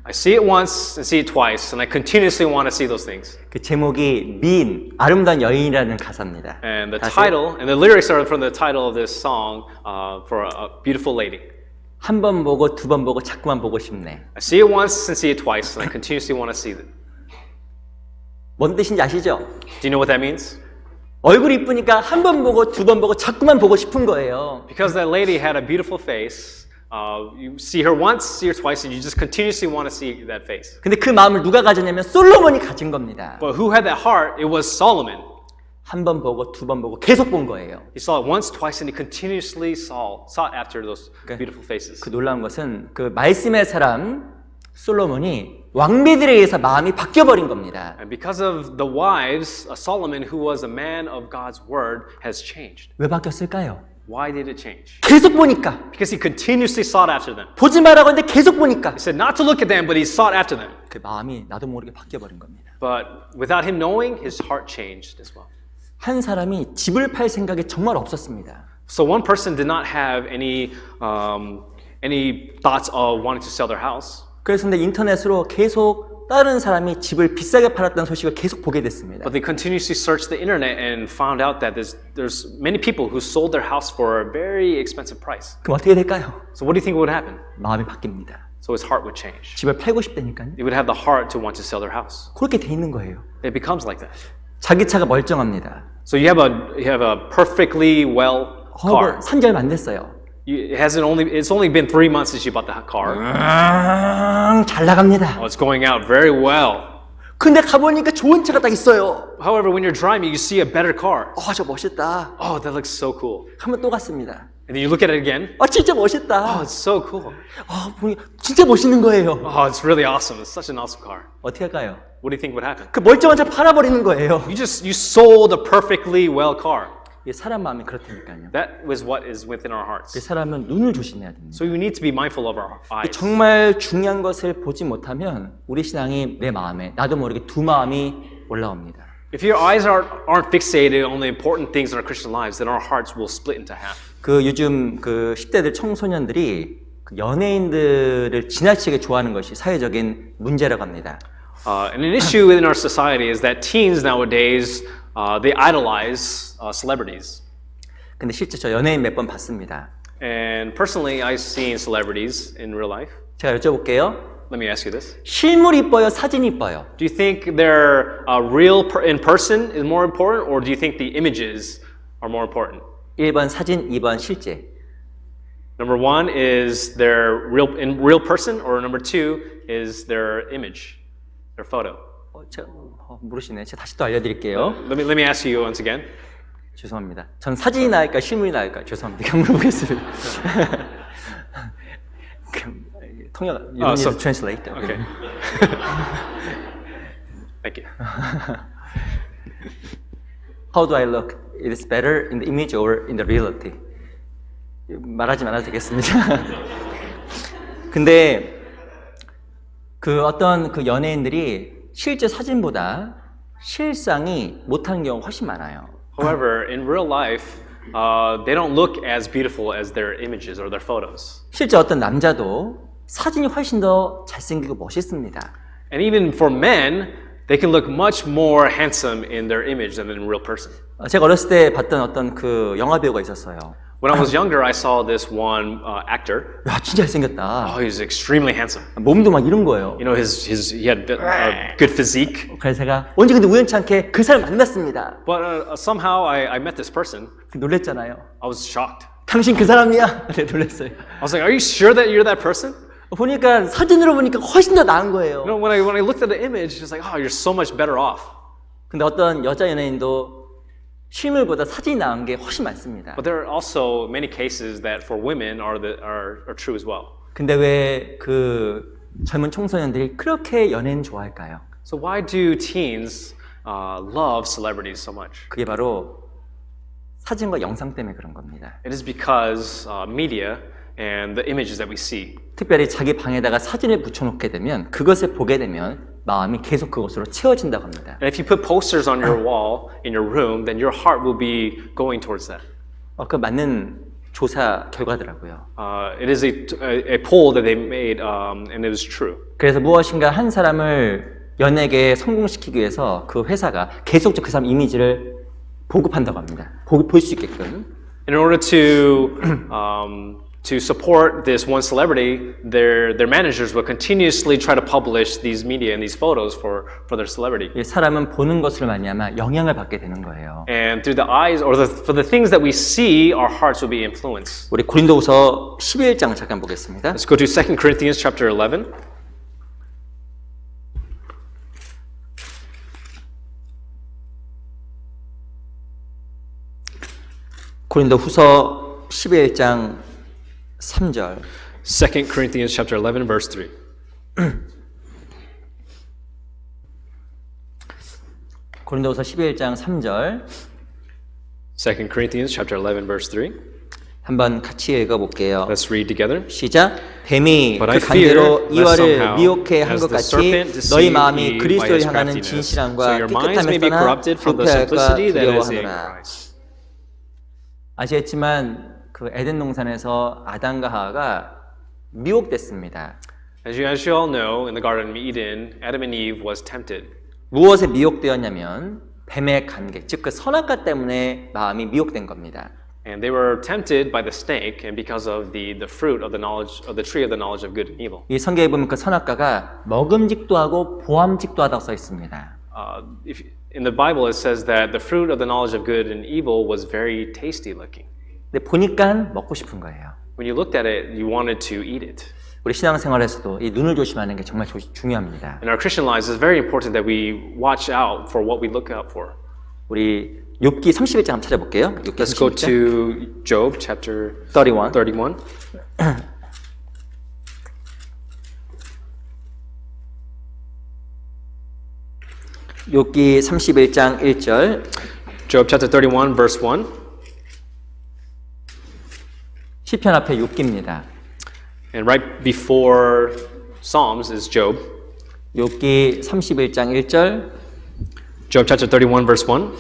I see it once and see it twice, and I continuously want to see those things. 그 제목이 미인, 아름다운 여인이라는 가사입니다. And the 다시 title, and the lyrics are from the title of this song for a beautiful lady. 한 번 보고 두 번 보고 자꾸만 보고 싶네. I see it once and see it twice, and I continuously want to see it. 뭔 뜻인지 아시죠? Do you know what that means? 얼굴이 이쁘니까 한 번 보고 두 번 보고 자꾸만 보고 싶은 거예요. Because that lady had a beautiful face, you see her once, see her twice, and you just continuously want to see that face. 근데 그 마음을 누가 가졌냐면 솔로몬이 가진 겁니다. But who had that heart? It was Solomon. 한 번 보고 두 번 보고 계속 본 거예요. He saw it once, twice, and he continuously sought after those beautiful faces. 그 놀라운 것은 그 말씀의 사람 솔로몬이 왕비들에 의해서 마음이 바뀌어버린 겁니다. And because of the wives, Solomon, who was a man of God's word, has changed. 왜 바뀌었을까요? Why did it change? 계속 보니까. Because he continuously sought after them. 보지 말라고 했는데 계속 보니까. He said not to look at them, but he sought after them. 그 마음이 나도 모르게 바뀌어버린 겁니다. But without him knowing, his heart changed as well. 한 사람이 집을 팔 생각이 정말 없었습니다. So one person did not have any thoughts of wanting to sell their house. 그래서 근데 인터넷으로 계속 다른 사람이 집을 비싸게 팔았다는 소식을 계속 보게 됐습니다. But they continuously searched the internet and found out that there's many people who sold their house for a very expensive price. 그럼 어떻게 될까요? So what do you think would happen? 마음이 바뀝니다. So his heart would change. 집을 팔고 싶다니까요. He would have the heart to want to sell their house. 그렇게 돼 있는 거예요. It becomes like that. 자기 차가 멀쩡합니다. So you have a perfectly well car. 산지 얼마 안 됐어요. It's only been 3 months since you bought the car. 잘 나갑니다. Oh, it's going out very well. 근데 가보니까 좋은 차가 딱 있어요. However, when you're driving, you see a better car. 저 멋있다. Oh, that looks so cool. 한번 또 갔습니다. And then you look at it again. 진짜 멋있다. Oh, it's so cool. 보니 진짜 멋있는 거예요. Oh, it's really awesome. It's such an awesome car. 어떻게 할까요? What do you think would happen? 그 멀쩡한 차 팔아버리는 거예요. You sold a perfectly well car. 사람 마음이 그렇다니까요. That was what is within our 그 hearts. 사람은 눈을 조심해야 됩니다. So you need to be mindful of our eyes. 정말 중요한 것을 보지 못하면 우리 신앙이 내 마음에 나도 모르게 두 마음이 올라옵니다. If your eyes aren't fixated on the important things in our Christian lives, then our hearts will split into half. 그 요즘 그 10대들 청소년들이 그 연예인들을 지나치게 좋아하는 것이 사회적인 문제라고 합니다. And an issue in our society is that teens nowadays they idolize celebrities. 근데 실제 저 연예인 몇 번 봤습니다. And personally, I've seen celebrities in real life. 제가 여쭤볼게요. Let me ask you this: 실물이 이뻐요, 사진이 이뻐요? Do you think their real in person is more important, or do you think the images are more important? 1번 사진, 2번 실제. Number 1 is their real person, or number 2 is their image, their photo. 제가 모르시네. 제가 다시 또 알려드릴게요. Let me ask you once again. 죄송합니다. 전 사진이 나을까 실물이 나을까 죄송합니다. 그냥 물어보겠습니다. 통역. You don't need to translate. Okay. Thank you. How do I look? It is better in the image or in the reality. 말하지 말아도 되겠습니다. 근데 그 어떤 그 연예인들이 실제 사진보다 실상이 못하는 경우가 훨씬 많아요. However, in real life, they don't look as beautiful as their images or their photos. 실제 어떤 남자도 사진이 훨씬 더 잘생기고 멋있습니다. And even for men, they can look much more handsome in their image than in real person. 제가 어렸을 때 봤던 어떤 그 영화 배우가 있었어요. When I was younger, I saw this one actor. 야, 진짜 잘생겼다. Oh, he was extremely handsome. 몸도 막 이런 거예요. You know, he had a good physique. 그래서 제가 언제 근데 우연치 않게 그 사람 만났습니다. But somehow I met this person. 놀랬잖아요. I was shocked. 당신 그 사람이야? 네, 놀랬어요. I was like, are you sure that you're that person? 보니까 사진으로 보니까 훨씬 더 나은 거예요. You know, when I looked at the image, it's like, oh, you're so much better off. 근데 어떤 여자 연예인도 실물보다 사진이 나은 게 훨씬 많습니다. But there are also many cases that for women are true as well. 근데 왜 그 젊은 청소년들이 그렇게 연예인 좋아할까요? So why do teens love celebrities so much? 그게 바로 사진과 영상 때문에 그런 겁니다. It is because media and the images that we see. 특별히 자기 방에다가 사진을 붙여놓게 되면 그것을 보게 되면 마음이 계속 그것으로 채워진다고 합니다. And if you put posters on your wall in your room, then your heart will be going towards that. 그 맞는 조사 결과더라고요. It is a poll that they made, and it was true. 그래서 무엇인가 한 사람을 연예계에 성공시키기 위해서 그 회사가 계속적으로 그 사람 이미지를 보급한다고 합니다. 볼 수 있게끔. In order to support this one celebrity, their managers will continuously try to publish these media and these photos for their celebrity. 사람은 보는 것을 말미암아 영향을 받게 되는 거예요. And through the eyes, or for the things that we see, our hearts will be influenced. 우리 고린도후서 11장 잠깐 보겠습니다. Let's go to 2 Corinthians chapter 11. 고린도후서 11장 3절. 2 Corinthians chapter 11 verse 3. 고린도후서 11장 3절. 2 Corinthians chapter 11 verse 3. 한번 같이 읽어볼게요. Let's read together. 시작. 뱀이 But 그 I fear 관계로 lest 이와를 somehow, 미혹해 한 as 것 the 같이 serpent deceived 너희 마음이 Eve by 그리스도를 his 향하는 craftiness, so 진실함과 your minds may be 깨끗함을 corrupted 떠나 from the 부패할까 simplicity that is in 두려워하노라. Christ. 아시겠지만 그 에덴 동산에서 아담과 하와가 미혹됐습니다. As you all know, in the Garden of Eden, Adam and Eve was tempted. 무엇에 미혹되었냐면 뱀의 감개, 즉 그 선악과 때문에 마음이 미혹된 겁니다. And they were tempted by the snake, and because of the fruit of the knowledge of the tree of the knowledge of good and evil. 이 성경에 보면 그 선악과가 먹음직도 하고 보암직도 하다고 써 있습니다. In the Bible, it says that the fruit of the knowledge of good and evil was very tasty looking. 근데 보니까 먹고 싶은 거예요. When you looked at it, you wanted to eat it. 우리 신앙생활에서도 이 눈을 조심하는 게 정말 중요합니다. In our Christian lives, it's very important that we watch out for what we look out for. 우리 욥기 31장 한번 찾아볼게요. 욥기 Let's go 31장. to Job chapter 31. 31. 욥기 31장 1절. Job chapter 31 verse 1. 시편 앞에 욥기입니다. And right before Psalms is Job. 욥기 31장 1절. Job chapter 31 verse 1.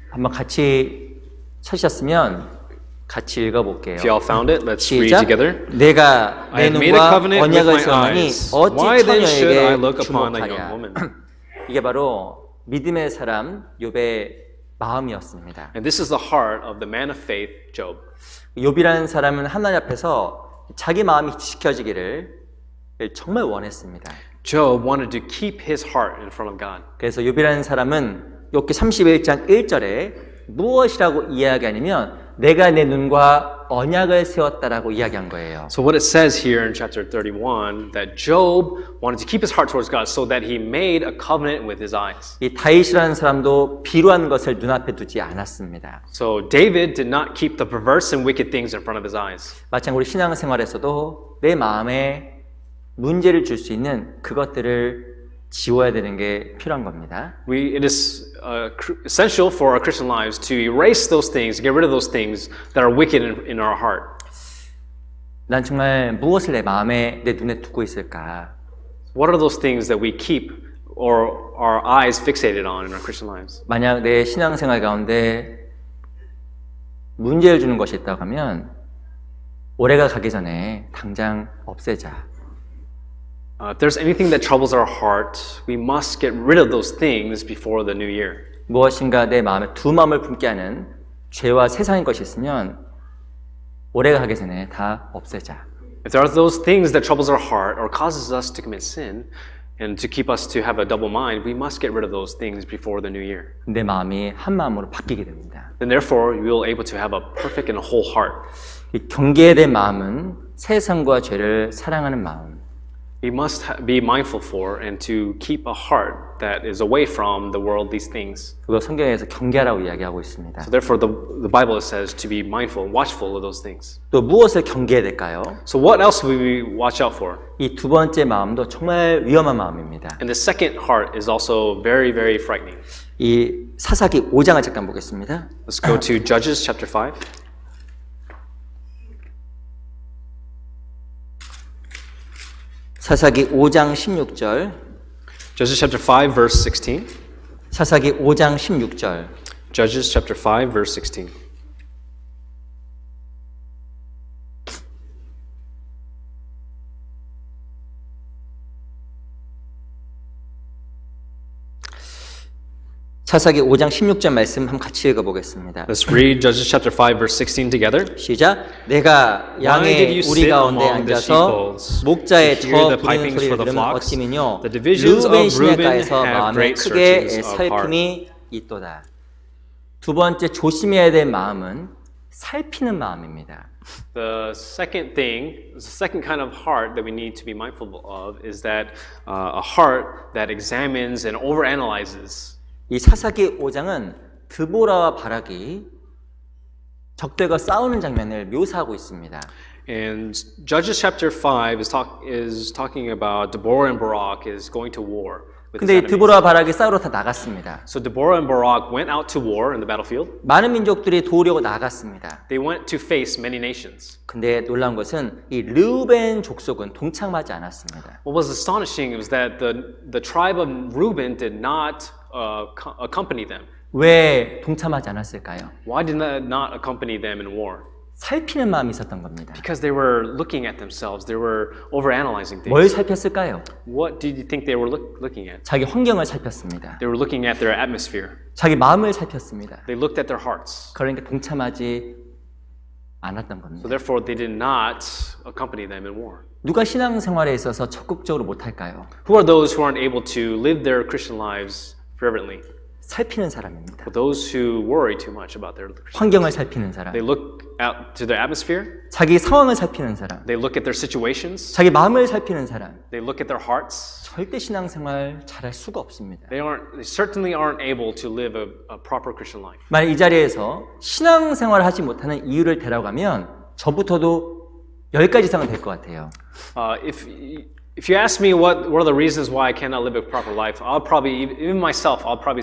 한번 같이 찾으셨으면 같이 읽어볼게요. If you all found it, let's read 시작. together. 내가 I 내 have made a 눈과 covenant with 언약을 my 세우니 eyes. 어찌 Why then should I 처녀에게 look upon a young 주목하랴. woman? 이게 바로 믿음의 사람 욥의 마음이었습니다. And this is the heart of the man of faith, Job. 욥이라는 사람은 하나님 앞에서 자기 마음이 지켜지기를 정말 원했습니다. Job wanted to keep his heart in front of God. 그래서 욥이라는 사람은 욥기 31장 1절에 무엇이라고 이야기하냐면 내가 내 눈과 언약을 세웠다라고 이야기한 거예요. So what it says here in chapter 31 that Job wanted to keep his heart towards God so that he made a covenant with his eyes. 이 다윗이라는 사람도 비루한 것을 눈앞에 두지 않았습니다. So David did not keep the perverse and wicked things in front of his eyes. 마찬가지로 우리 신앙생활에서도 내 마음에 문제를 줄 수 있는 그것들을 지워야 되는 게 필요한 겁니다. It is essential for our Christian lives to erase those things, get rid of those things that are wicked in our heart. 난 정말 무엇을 내 마음에 내 눈에 두고 있을까? What are those things that we keep or our eyes fixated on in our Christian lives? 만약 내 신앙생활 가운데 문제를 주는 것이 있다고 하면 올해가 가기 전에 당장 없애자. If there's anything that troubles our heart, we must get rid of those things before the new year. 무엇인가 내 마음에 두 마음을 품게 하는 죄와 세상의 것이 있으면 올해가 가기 전에 다 없애자. If there are those things that troubles our heart or causes us to commit sin and to keep us to have a double mind, we must get rid of those things before the new year. 내 마음이 한 마음으로 바뀌게 됩니다. Then therefore, we will able to have a perfect and a whole heart. 이 경계된 마음은 세상과 죄를 사랑하는 마음. We must be mindful for and to keep a heart that is away from the world, these things. 그거 성경에서 경계하라고 이야기하고 있습니다. So therefore, the Bible says to be mindful and watchful of those things. 또 무엇을 경계해야 될까요? So what else will we watch out for? 이 두 번째 마음도 정말 위험한 마음입니다. And the second heart is also very, very frightening. 이 사사기 5장을 잠깐 보겠습니다. Let's go to Judges chapter 5. 사사기 5장 16절. Judges chapter 5 verse 16. 사사기 5장 16절. Judges chapter 5 verse 16. 사사기 5장 16절 말씀 한번 같이 읽어보겠습니다. Let's read Judges chapter 5 verse 16 together. 시작. 내가 양의 우리 가운데 앉아서 목자의 저 부리는 소리를 들으면 어찌면요 르우벤 시내가에서 마음에 크게 살핌이 있도다. 두 번째 조심해야 될 마음은 살피는 마음입니다. The second kind of heart that we need to be mindful of is that a heart that examines and overanalyzes. 이 사사기 5장은 드보라와 바락이 적들과 싸우는 장면을 묘사하고 있습니다. And Judges chapter 5 is talking about Deborah and Barak is going to war. 근데 이 드보라와 바락이 싸우러 다 나갔습니다. So Deborah and Barak went out to war in the battlefield. 많은 민족들이 도우려고 나갔습니다. They went to face many nations. 근데 놀라운 것은 이 르우벤 족속은 동참하지 않았습니다. What was astonishing was that the tribe of Reuben did not accompany them. 왜 동참하지 않았을까요? Why did they not accompany them in war? 살피는 마음이 있었던 겁니다. Because they were looking at themselves. They were overanalyzing things. 뭘 살폈을까요? What did you think they were looking at? 자기 환경을 살폈습니다. They were looking at their atmosphere. 자기 마음을 살폈습니다. They looked at their hearts. 그러니까 동참하지 않았던 So 겁니다. therefore, they did not accompany them in war. 누가 신앙생활에 있어서 적극적으로 못할까요? Who are those who aren't able to live their Christian lives fervently? 살피는 사람입니다. But those who worry too much about their Christian 환경을 살피는 사람, They look out to their atmosphere. 자기 상황을 살피는 사람, They look at their situations. 자기 마음을 살피는 사람, They look at their hearts. 절대 신앙생활 잘할 수가 없습니다. They certainly aren't able to live a proper Christian life. 만약 이 자리에서 신앙생활을 하지 못하는 이유를 대라가면 저부터도 10가지 이상은 될 것 같아요. If you ask me what are the reasons why I cannot live a proper life, I'll probably, even myself, I'll probably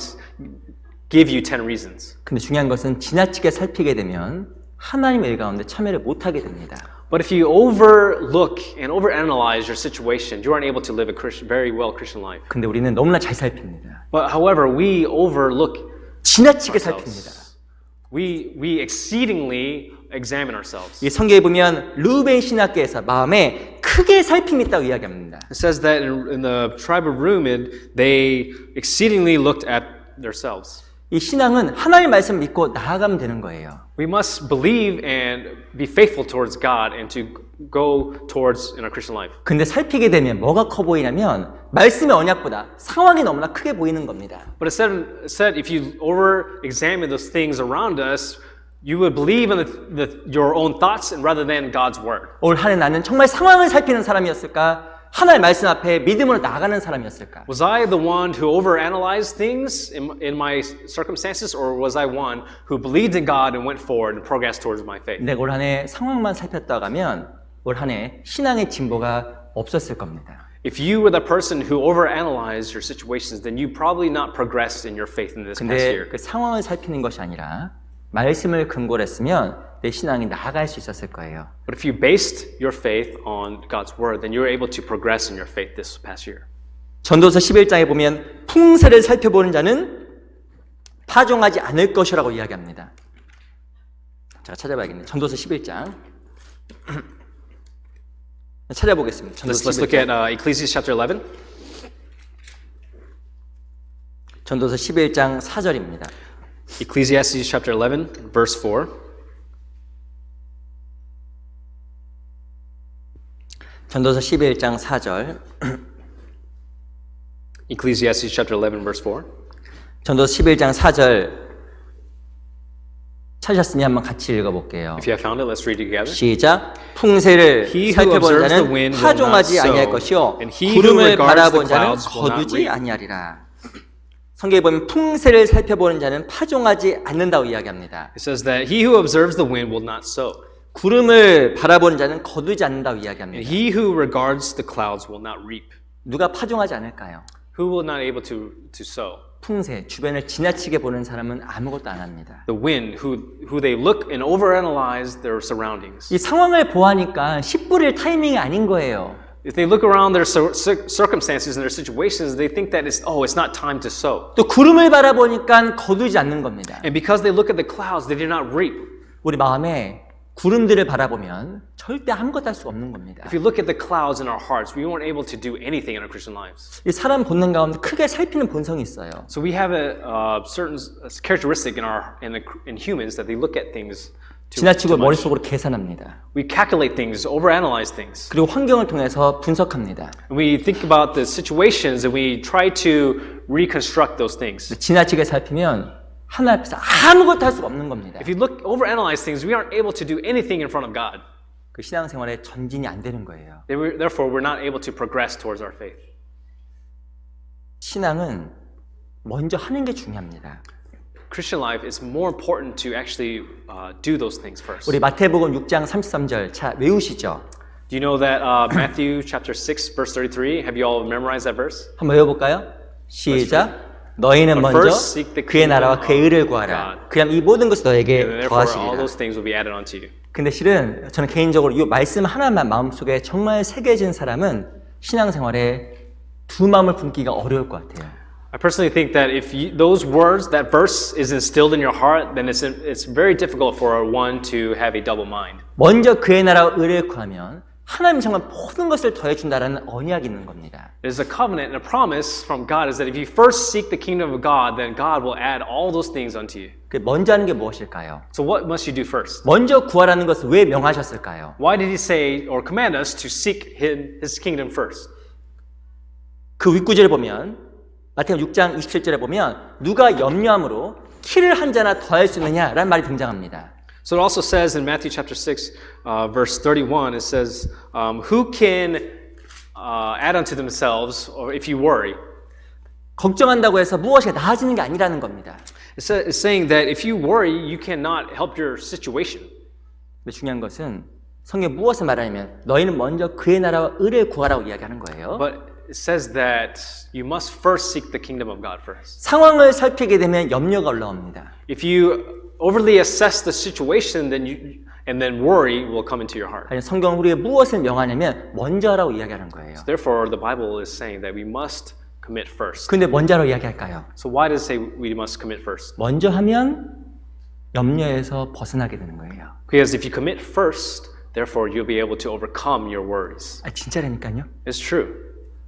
give you 10 reasons. 근데 중요한 것은 지나치게 살피게 되면 하나님의 일 가운데 참여를 못하게 됩니다. But if you overlook and overanalyze your situation, you aren't able to live a very well Christian life. 근데 우리는 너무나 잘 살핍니다. But however, we overlook 지나치게 살핍니다. We exceedingly examine ourselves. 이 성경에 보면 르우벤 신학계에서 마음에 크게 살핌이 있다고 이야기합니다. It says that in the tribe of Reuben, they exceedingly looked at themselves. 이 신앙은 하나님의 말씀 믿고 나아가면 되는 거예요. We must believe and be faithful towards God and to go towards in our Christian life. 근데 살피게 되면 뭐가 커 보이냐면 말씀의 언약보다 상황이 너무나 크게 보이는 겁니다. But it said if you over-examine those things around us, You would believe in your own thoughts rather than God's word. 올 한 해 나는 정말 상황을 살피는 사람이었을까? 하나님의 말씀 앞에 믿음으로 나아가는 사람이었을까? Was I the one who overanalyzed things in my circumstances, or was I one who believed in God and went forward and progressed towards my faith? 내가 올 한 해 상황만 살폈다고 하면 올 한 해 신앙의 진보가 없었을 겁니다. If you were the person who overanalyzed your situations, then you probably not progressed in your faith in this past 근데 year. 그 상황을 살피는 것이 아니라 말씀을 근거로 했으면 내 신앙이 나아갈 수 있었을 거예요. But if you based your faith on God's word, then you're able to progress in your faith this past year. 전도서 11장에 보면 풍세를 살펴보는 자는 파종하지 않을 것이라고 이야기합니다. 제가 찾아봐야겠네요. 전도서 11장. 찾아보겠습니다. 전도서 Let's look at Ecclesiastes chapter 11. 전도서 11장 4절입니다. Ecclesiastes chapter 11, verse 4. 전도서 11장 4절. Ecclesiastes chapter 11, verse 4. 전도서 11장 4절 찾으셨으니 한번 같이 읽어볼게요. If you have found it, let's read it together. 시작. 풍세를 He who 살펴본 observes the 자는 wind will 파종하지 not 아니할 sow, 것이요 and he who 구름을 regards 바라본 the 자는 clouds will not 거두지 reap. 아니하리라. 성경에 보면 풍세를 살펴보는 자는 파종하지 않는다고 이야기합니다. It says that he who observes the wind will not sow, 구름을 바라보는 자는 거두지 않는다고 and 이야기합니다. he who regards the clouds will not reap. 누가 파종하지 않을까요? Who will not able to sow? 풍세, 주변을 지나치게 보는 사람은 아무것도 안 합니다. The wind, who they look and overanalyze their surroundings. 이 상황을 보아하니까 씨 뿌릴 타이밍이 아닌 거예요. If they look around their circumstances and their situations, they think that it's not time to sow. 또 구름을 바라보니까 거두지 않는 겁니다. And because they look at the clouds, they do not reap. 우리 마음에 구름들을 바라보면 절대 아무것도 할 수 없는 겁니다. If you look at the clouds in our hearts, we weren't able to do anything in our Christian lives. 이 사람 본능 가운데 크게 살피는 본성이 있어요. So we have a certain characteristic in humans that they look at things 지나치고 too much. 머릿속으로 계산합니다. We calculate things, overanalyze things. 그리고 환경을 통해서 분석합니다. And we think about the situations and we try to reconstruct those things. 지나치게 살피면 하나님 앞에서 아무것도 할 수가 없는 겁니다. If you overanalyze things, we aren't able to do anything in front of God. 그 신앙생활에 전진이 안 되는 거예요. Therefore, we're not able to progress towards our faith. 신앙은 먼저 하는 게 중요합니다. Christian life is more important to actually do those things first. 우리 마태복음 6장 33절 자 외우시죠? Do you know that Matthew chapter 6 verse 33? Have you all memorized that verse? 한번 외워볼까요? 시작. 너희는 먼저 그의 나라와 그의 의를 구하라. 그럼 이 모든 것을 너에게 Therefore, all 더하시리라. those things will be added onto you. 근데 실은 저는 개인적으로 이 말씀 하나만 마음속에 정말 새겨진 사람은 신앙생활에 두 마음을 품기가 어려울 것 같아요. I personally think that if those words, that verse is instilled in your heart, then it's very difficult for one to have a double mind. 먼저 그의 나라와 의를 구하면 하나님 정말 모든 것을 더해준다라는 언약이 있는 겁니다. There's a covenant and a promise from God is that if you first seek the kingdom of God, then God will add all those things unto you. 그 먼저 하는 게 무엇일까요? So what must you do first? 먼저 구하라는 것을 왜 명하셨을까요? Why did he say or command us to seek his kingdom first? 그 윗구절에 보면 마태복음 6장 27절에 보면 누가 염려함으로 키를 한 자나 더할 수 있느냐라는 말이 등장합니다. So it also says in Matthew chapter 6, verse 31, it says, who can add unto themselves, or if you worry? 걱정한다고 해서 무엇이 나아지는 게 아니라는 겁니다. It's saying that if you worry, you cannot help your situation. 근데 중요한 것은 성경에 무엇을 말하냐면 너희는 먼저 그의 나라와 의를 구하라고 이야기하는 거예요. But it says that you must first seek the kingdom of God first. 상황을 살피게 되면 염려가 올라옵니다. If you overly assess the situation, then worry will come into your heart. 아니, 성경은 우리에게 무엇을 명하냐면 먼저 하라고 이야기하는 거예요. Therefore, the Bible is saying that we must commit first. 근데 먼저 하라고 이야기할까요? So why does it say we must commit first? 먼저 하면 염려에서 벗어나게 되는 거예요. Because if you commit first, therefore you'll be able to overcome your worries. 아, 진짜라니까요. It's true.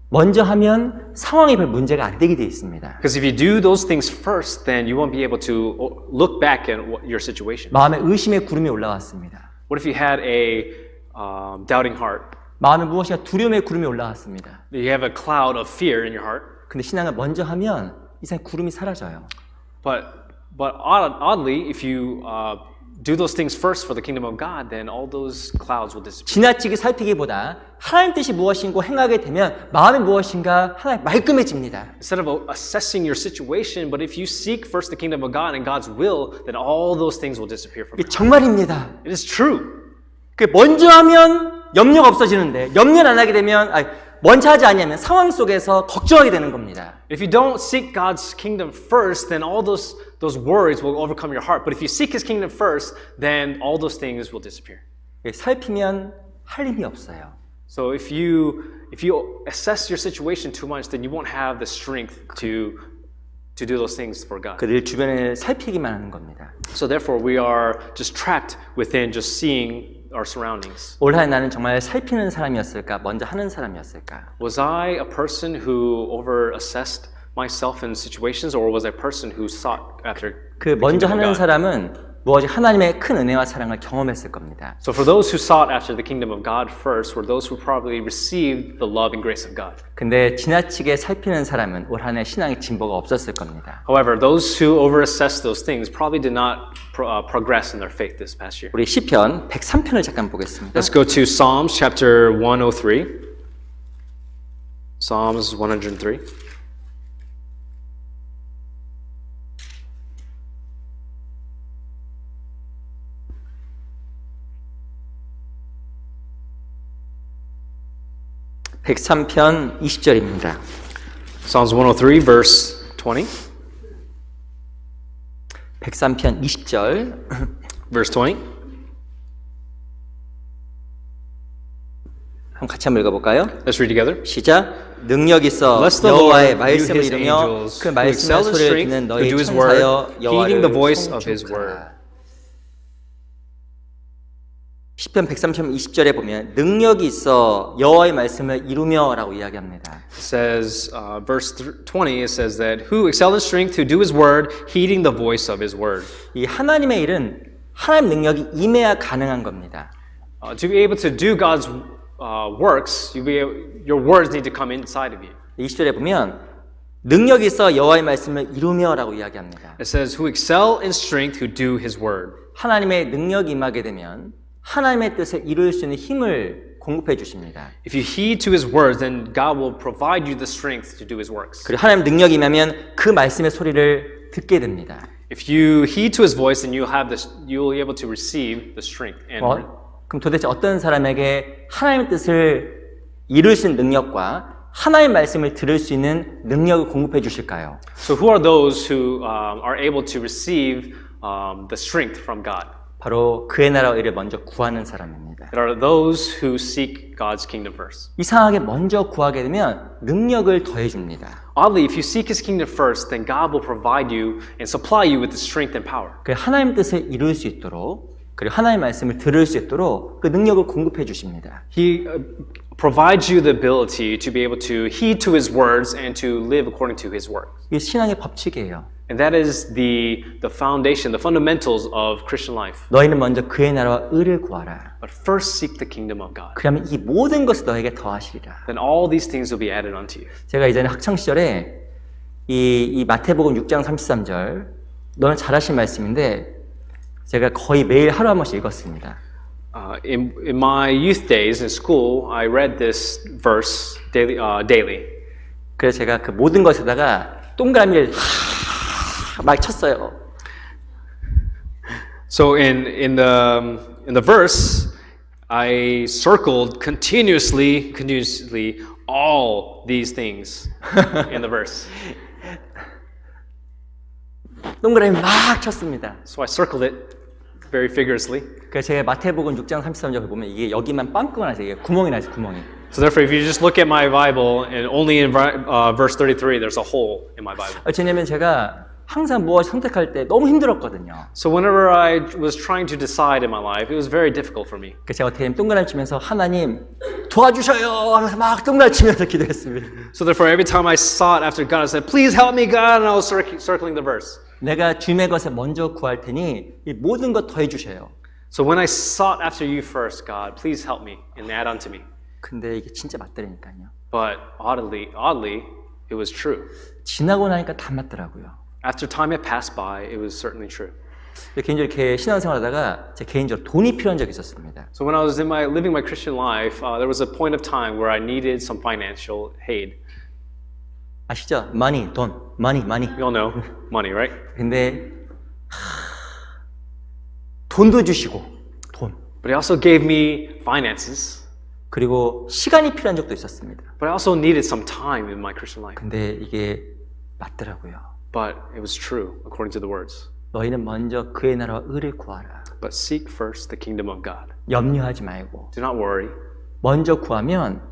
먼저 하면 상황이 별 문제가 안 되게 돼 있습니다. Because if you do those things first, then you won't be able to look back at your situation. 마음에 의심의 구름이 올라왔습니다. What if you had a doubting heart? 마음에 무엇인가 두려움의 구름이 올라왔습니다. You have a cloud of fear in your heart. 근데 신앙을 먼저 하면 이상 구름이 사라져요. But oddly, if you do those things first for the kingdom of God, then all those clouds will disappear. 지나치게 살피기보다 하나님 뜻이 무엇인고 행하게 되면 마음이 무엇인가 하나 말끔해집니다. Instead of assessing your situation, but if you seek first the kingdom of God and God's will, then all those things will disappear from 이게 you. 정말입니다. It is true. 그 먼저 하면 염려가 없어지는데 염려를 안 하게 되면 먼저 하지 않으면 상황 속에서 걱정하게 되는 겁니다. If you don't seek God's kingdom first, then all those worries will overcome your heart. But if you seek His kingdom first, then all those things will disappear. 살피면 할 힘이 없어요. So if you assess your situation too much, then you won't have the strength to do those things for God. 늘 주변을 살피기만 하는 겁니다. So therefore, we are just trapped within just seeing our surroundings. 올 한해 나는 정말 살피는 사람이었을까? 먼저 하는 사람이었을까? Was I a person who over-assessed myself in situations, or was I a person who sought after 그 the 먼저 kingdom 하는 of God? 사람은 무엇이 하나님의 큰 은혜와 사랑을 경험했을 겁니다. So for those who sought after the kingdom of God first were those who probably received the love and grace of God. 근데 지나치게 살피는 사람은 올 한해 신앙의 진보가 없었을 겁니다. However, those who over-assessed those things probably did not progress in their faith this past year. 우리 시편 103편을 잠깐 보겠습니다. Let's go to Psalms chapter 103. Psalms 103. (103편) 20절입니다. Psalms 103 verse 20. 103편 20절 Verse 20. 한번 같이 한번 읽어볼까요? Let's read together. 시작. 능력 있어 Bless the 여호와의 Lord, you 말씀을 his 이루며 angels, 그 who 말씀의 excel in 소리를 strength, 듣는 who 너희 do his 천사여 word, heeding the voice of his word. 여호와를 시편 103편 20절에 보면 능력이 있어 여호와의 말씀을 이루며라고 이야기합니다. It says, verse 20, it says that who excel in strength, who do his word, heeding the voice of his word. 이 하나님의 일은 하나님 능력이 임해야 가능한 겁니다. To be able to do God's works, your words need to come inside of you. 20절에 보면 능력이 있어 여호와의 말씀을 이루며라고 이야기합니다. It says, who excel in strength, who do his word. 하나님의 능력이 임하게 되면 하나님의 뜻을 이룰 수 있는 힘을 공급해 주십니다. If you heed to his words, then God will provide you the strength to do his works. 그리고 하나님 능력이 임하면 그 말씀의 소리를 듣게 됩니다. If you heed to his voice, then you'll be able to receive the strength. And 그럼 도대체 어떤 사람에게 하나님의 뜻을 이룰 수 있는 능력과 하나님의 말씀을 들을 수 있는 능력을 공급해 주실까요? so who are those who are able to receive the strength from God? 바로 그의 나라와 의를 먼저 구하는 사람입니다. It are those who seek God's kingdom first. 이상하게 먼저 구하게 되면 능력을 더해 줍니다. Oddly, if you seek his kingdom first, then God will provide you and supply you with the strength and power. 그 하나님 뜻을 이룰 수 있도록 그리고 하나님의 말씀을 들을 수 있도록 그 능력을 공급해 주십니다. He provides you the ability to be able to heed to his words and to live according to his word. 이게 신앙의 법칙이에요. And that is the foundation, the fundamentals of Christian life. 너희는 먼저 그의 나라와 의를 구하라. But first seek the kingdom of God. 그러면 이 모든 것을 너에게 더하시리라. Then all these things will be added unto you. 제가 이전에 학창 시절에 이 마태복음 6장 33절 너는 잘하신 말씀인데 제가 거의 매일 하루 한 번씩 읽었습니다. In my youth days in school, I read this verse daily. 그래서 제가 그 모든 것에다가 동그라미를 막 쳤어요. So in the verse, I circled continuously all these things in the verse. 동그라미 막 쳤습니다. So I circled it very vigorously. 그래서 제가 마태복음 6장 33절 보면 이게 여기만 빵꾸가 나서 이게 구멍이 나서 구멍이. So therefore, if you just look at my Bible and only in verse 33, there's a hole in my Bible. 왜냐면 제가 항상 무엇을 선택할 때 너무 힘들었거든요. So whenever I was trying to decide in my life, it was very difficult for me. 그래서 제가 어떻게 하면 동그라미 치면서 하나님 도와주셔요 하면서 막 동그라미 치면서 기도했습니다. So therefore, every time I sought after God, I said, "Please help me, God," and I was circling the verse. 내가 주님의 것에 먼저 구할 테니 이 모든 것 더해 주셔요. So when I sought after you first, God, please help me and add unto me. 근데 이게 진짜 맞더라니까요. But oddly, it was true. 지나고 나니까 다 맞더라고요. After time had passed by, it was certainly true. 개인적으로 이렇게 신앙생활하다가 제 개인적으로 돈이 필요한 적이 있었습니다. So when I was living my Christian life, there was a point of time where I needed some financial aid. 아시죠? money, 돈, money. You all know money, right? 근데 돈도 주시고 돈. But He also gave me finances. 그리고 시간이 필요한 적도 있었습니다. But I also needed some time in my Christian life. 근데 이게 맞더라고요. But it was true according to the words. 너희는 먼저 그의 나라와 의를 구하라. But seek first the kingdom of God. 염려하지 말고. Do not worry. 먼저 구하면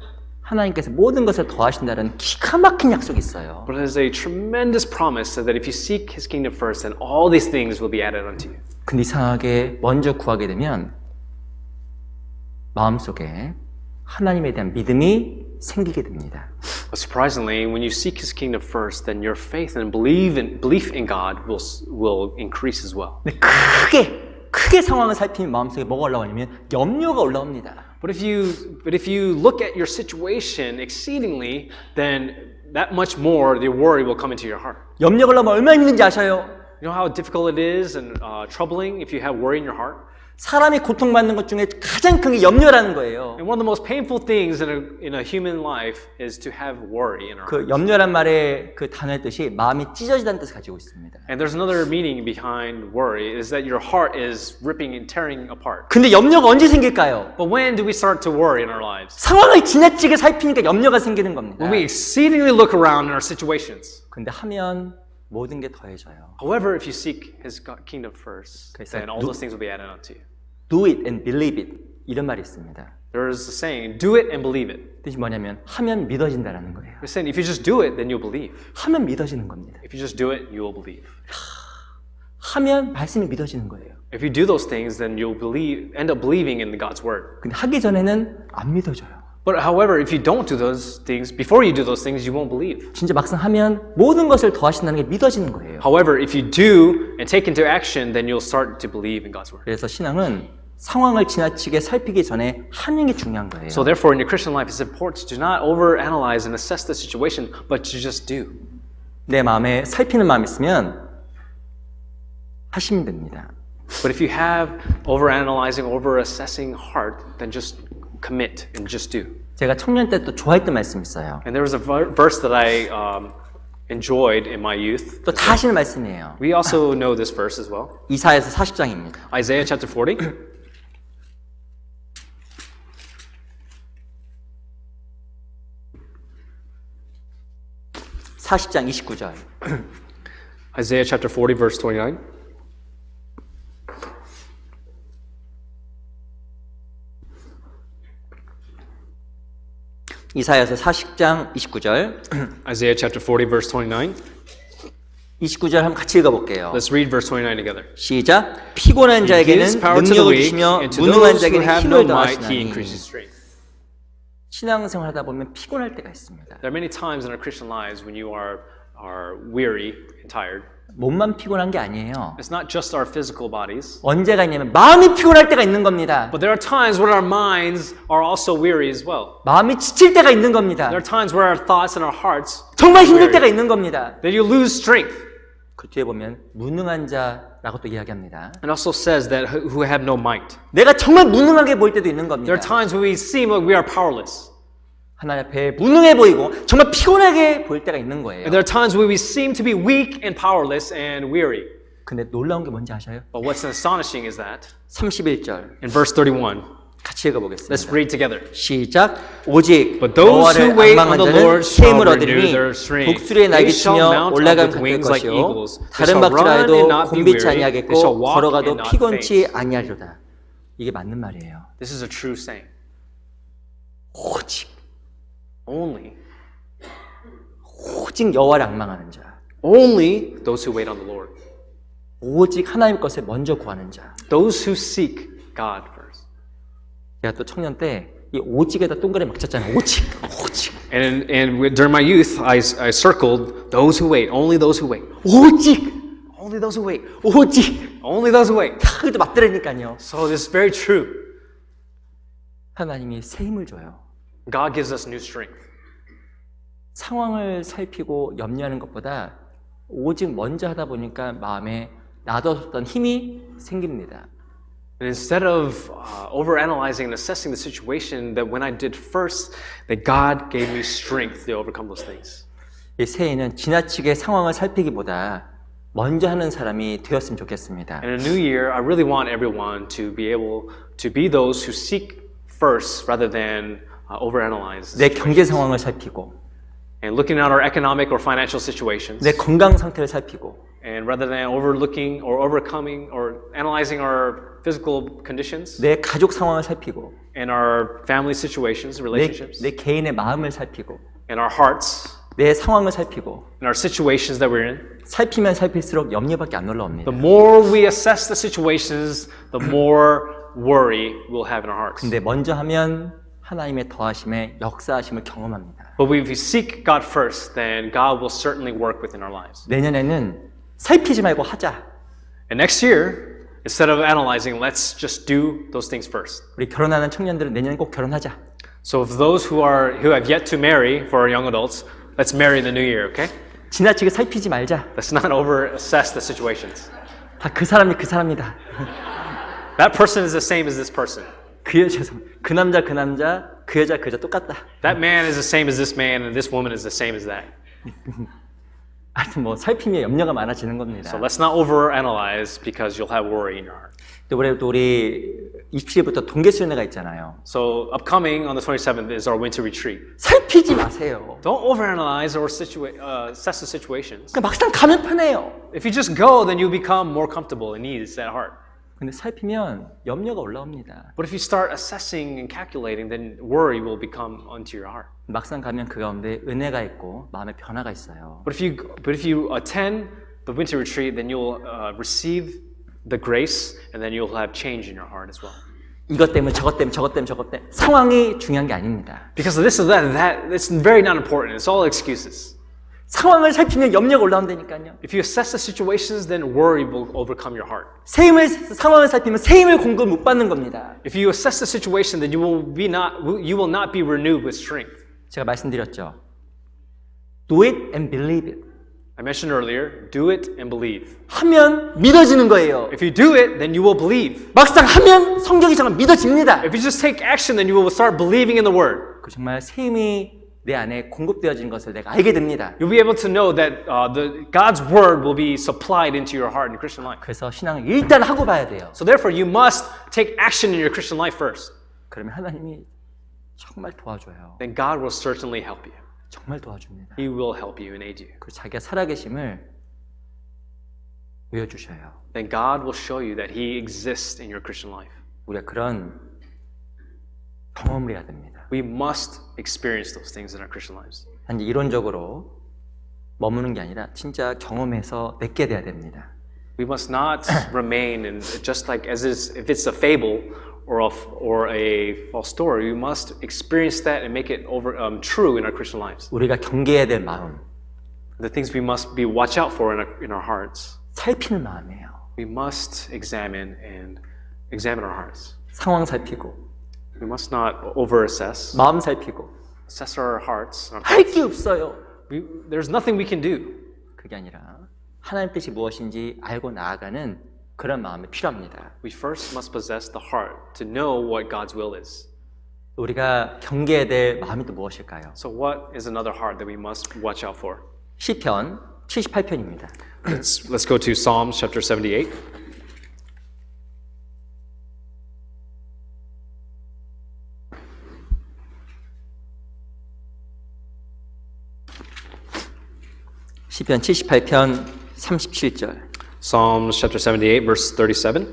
하나님께서 모든 것을 더하신다는 기가 막힌 약속이 있어요. But there's a tremendous promise that if you seek His kingdom first, then all these things will be added unto you. 근데 이상하게 먼저 구하게 되면 마음속에 하나님에 대한 믿음이 생기게 됩니다. But surprisingly, when you seek His kingdom first, then your faith and belief in God will increase as well. 근데 크게 상황을 살피면 마음속에 뭐가 올라오냐면 염려가 올라옵니다. But if you look at your situation exceedingly, then that much more the worry will come into your heart. 염려가 올라오면 얼마나 힘든지 아셔요? You know how difficult it is and troubling if you have worry in your heart? 사람이 고통받는 것 중에 가장 큰 게 염려라는 거예요. And one of the most painful things in a human life is to have worry in our 그 hearts. 염려란 말의 그 단어의 뜻이 마음이 찢어지다는 뜻을 가지고 있습니다. And there's another meaning behind worry is that your heart is ripping and tearing apart. 근데 염려가 언제 생길까요? But when do we start to worry in our lives? 상황을 지나치게 살피니까 염려가 생기는 겁니다. When we exceedingly look around in our situations. 근데 하면 모든 게 더해져요. However, if you seek His kingdom first, 그래서 then all those things will be added unto you. Do it and believe it. 이런 말이 있습니다. There's a saying, do it and believe it. 뜻이 뭐냐면 하면 믿어진다라는 거예요. They're saying if you just do it, then you'll believe. 하면 믿어지는 겁니다. If you just do it, you will believe. 하면 말씀이 믿어지는 거예요. If you do those things, then you'll end up believing in God's word. 근데 하기 전에는 안 믿어져요. But however, if you don't do those things, before you do those things, you won't believe. 진짜 막상 하면 모든 것을 더하신다는 게 믿어지는 거예요. However, if you do and take into action, then you'll start to believe in God's word. 그래서 신앙은 상황을 지나치게 살피기 전에 하는 게 중요한 거예요. So therefore, in your Christian life, it's important to not overanalyze and assess the situation, but to just do. 내 마음에 살피는 마음이 있으면 하시면 됩니다. But if you have overanalyzing, overassessing heart, then just commit and just do. 제가 청년 때 또 좋아했던 말씀이 있어요. And there was a verse that I enjoyed in my youth. 또 다 하시는 말씀이에요. We also know this verse as well. 이사야서 40장입니다. Isaiah chapter 40. 40장 29절. Isaiah chapter 40 verse 29. 이사야서 40장 29절. Isaiah chapter 40 verse 29. 29절 한번 같이 읽어볼게요. Let's read verse 29 together. 시작. 피곤한 자에게는 능력을 주시며 무능한 자에게는 힘을 더하시나니. 신앙생활 하다 보면 피곤할 때가 있습니다. There are many times in our Christian lives when you are weary and tired. 몸만 피곤한 게 아니에요. It's not just our physical bodies. 언제가 있냐면 마음이 피곤할 때가 있는 겁니다. But there are times when our minds are also weary as well. 마음이 지칠 때가 있는 겁니다. There are times where our thoughts and our hearts 정말 힘들 때가 있는 겁니다. that you lose strength. 그 뒤에 보면 무능한 자라고 또 이야기합니다. And also says that who have no might. 내가 정말 무능하게 보일 때도 있는 겁니다. There are times when we seem like we are powerless. 하나님 앞에 무능해 보이고 정말 피곤하게 보일 때가 있는 거예요. And there are times when we seem to be weak and powerless and weary. 근데 놀라운 게 뭔지 아셔요? But what's astonishing is that 31절 in verse 31. 같이 읽어보겠습니다. Let's read together. 시작. 오직 But those who 여호와를 wait 앙망한 on the 자는 Lord shall 힘을 renew 얻으리니 their strength. 독수리의 They 날개치며 shall mount up 올라감 with 같을 wings like 것이요 eagles. They 다른 shall run and 박질하여도 not be 곤비치 weary. 아니하겠고 They shall walk 걸어가도 and not 피곤치 faint. 아니하리로다. 이게 맞는 말이에요. This is a true saying. 오직 Only 여호와를 앙망하는 자. Only those who wait on the Lord. 오직 하나님 것을 먼저 구하는 자. Those who seek God first. 제가 또 청년 때 이 오직에다 동그라미 막 쳤잖아요. 오직. And during my youth, I circled those who wait. Only those who wait. 오직. Only those who wait. 오직. Only those who wait. 그것도 맞더라니까요. So this is very true. 하나님이 새 힘을 줘요. God gives us new strength. 상황을 살피고 염려하는 것보다 오직 먼저 하다 보니까 마음에 놔뒀던 힘이 생깁니다. And instead of overanalyzing and assessing the situation, that when I did first, that God gave me strength to overcome those things. 이 새해에는 지나치게 상황을 살피기보다 먼저 하는 사람이 되었으면 좋겠습니다. In a new year, I really want everyone to be able to be those who seek first rather than overanalyze. 내 경제 상황을 살피고, And looking at our economic or financial situations. 내 건강 상태를 살피고, And rather than overlooking or overcoming or analyzing our physical conditions 내 가족 상황을 살피고, and our family situations, relationships, 내 개인의 마음을 살피고, and our hearts, 내 상황을 살피고, and our situations that we're in. 살피면 살필수록 염려밖에 안 올라옵니다. The more we assess the situations, the more worry we'll have in our hearts. 근데 먼저 하면 하나님의 더하심의 역사하심을 경험합니다. But if we seek God first, then God will certainly work within our lives. 내년에는 살피지 말고 하자. And next year, instead of analyzing, let's just do those things first. 우리 결혼하는 청년들은 내년에 꼭 결혼하자. So if those who have yet to marry, for our young adults, let's marry in the new year, okay? 지나치게 살피지 말자. Let's not over-assess the situations. 다 그 사람이 그 사람이다. That person is the same as this person. 그 여자, 그 남자, 그 여자 똑같다. That man is the same as this man, and this woman is the same as that. 하여튼 뭐 살피면 염려가 많아지는 겁니다. So let's not over-analyze because you'll have worry in your heart. 또 우리 27일부터 동계수련회가 있잖아요. So upcoming on the 27th is our winter retreat. 살피지 마세요. Don't overanalyze or assess the situations. 그러니까 막상 가면 편해요. If you just go, then you become more comfortable and ease at heart. 근데 살피면 염려가 올라옵니다. But if you start assessing and calculating, then worry will become onto your heart. 막상 가면 그 가운데 은혜가 있고 마음의 변화가 있어요. But if you attend the winter retreat, then you'll receive the grace, and then you'll have change in your heart as well. 이것 때문에 저것 때문에 상황이 중요한 게 아닙니다. Because of this or that, it's very not important. It's all excuses. 상황을 살피면 염려가 올라온다니까요. If you assess the situations, then worry will overcome your heart. 상황을 살피면 새 힘을 공급 못 받는 겁니다. If you assess the situation, then you will not be renewed with strength. 제가 말씀드렸죠. Do it and believe it. I mentioned earlier, do it and believe. 하면 믿어지는 거예요. If you do it, then you will believe. 막상 하면 성경이 정말 믿어집니다. If you just take action, then you will start believing in the word. 그 정말 새 힘이 내 안에 공급되어진 것을 내가 알게 됩니다. You'll be able to know that God's word will be supplied into your heart in Christian life. 그래서 신앙을 일단 하고 봐야 돼요. So therefore, you must take action in your Christian life first. 그러면 하나님이 정말 도와줘요. Then God will certainly help you. 정말 도와줍니다. He will help you and aid you. 그리고 자기가 살아계심을 보여주셔요. Then God will show you that He exists in your Christian life. 우리가 그런 경험을 해야 됩니다. We must experience those things in our Christian lives. 단지 이론적으로 머무는 게 아니라 진짜 경험해서 맺게 돼야 됩니다. We must not remain in just like if it's a fable or a false story. We must experience that and make it true in our Christian lives. 우리가 경계해야 될 마음, The things we must be watch out for in our hearts. 살피는 마음이에요. We must examine our hearts. 상황 살피고, We must not over-assess. 마음 살피고, Assess our hearts. 할 게 없어요. There's nothing we can do. 그게 아니라 하나님 뜻이 무엇인지 알고 나아가는 그런 마음이 필요합니다. We first must possess the heart to know what God's will is. 우리가 경계해야 될 마음이 또 무엇일까요? So what is another heart that we must watch out for? 시편 78편입니다. Let's go to Psalms chapter 78. 시편 78편 37절. Psalms chapter 78 verse 37.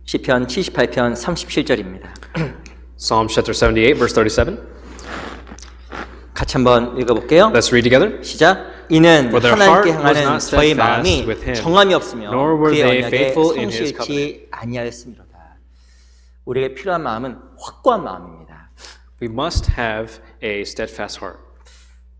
시편 78편 37절입니다. Psalms chapter 78 verse 37. 같이 한번 읽어볼게요. Let's read together. 시작. 이는 For their 하나님께 heart was 향하는 not 저희 steadfast 마음이 with him, 정함이 없으며 nor were 그의 they 언약에 faithful in his 성실치 아니하였음이로다. 우리에게 필요한 마음은 확고한 마음입니다. We must have a steadfast heart.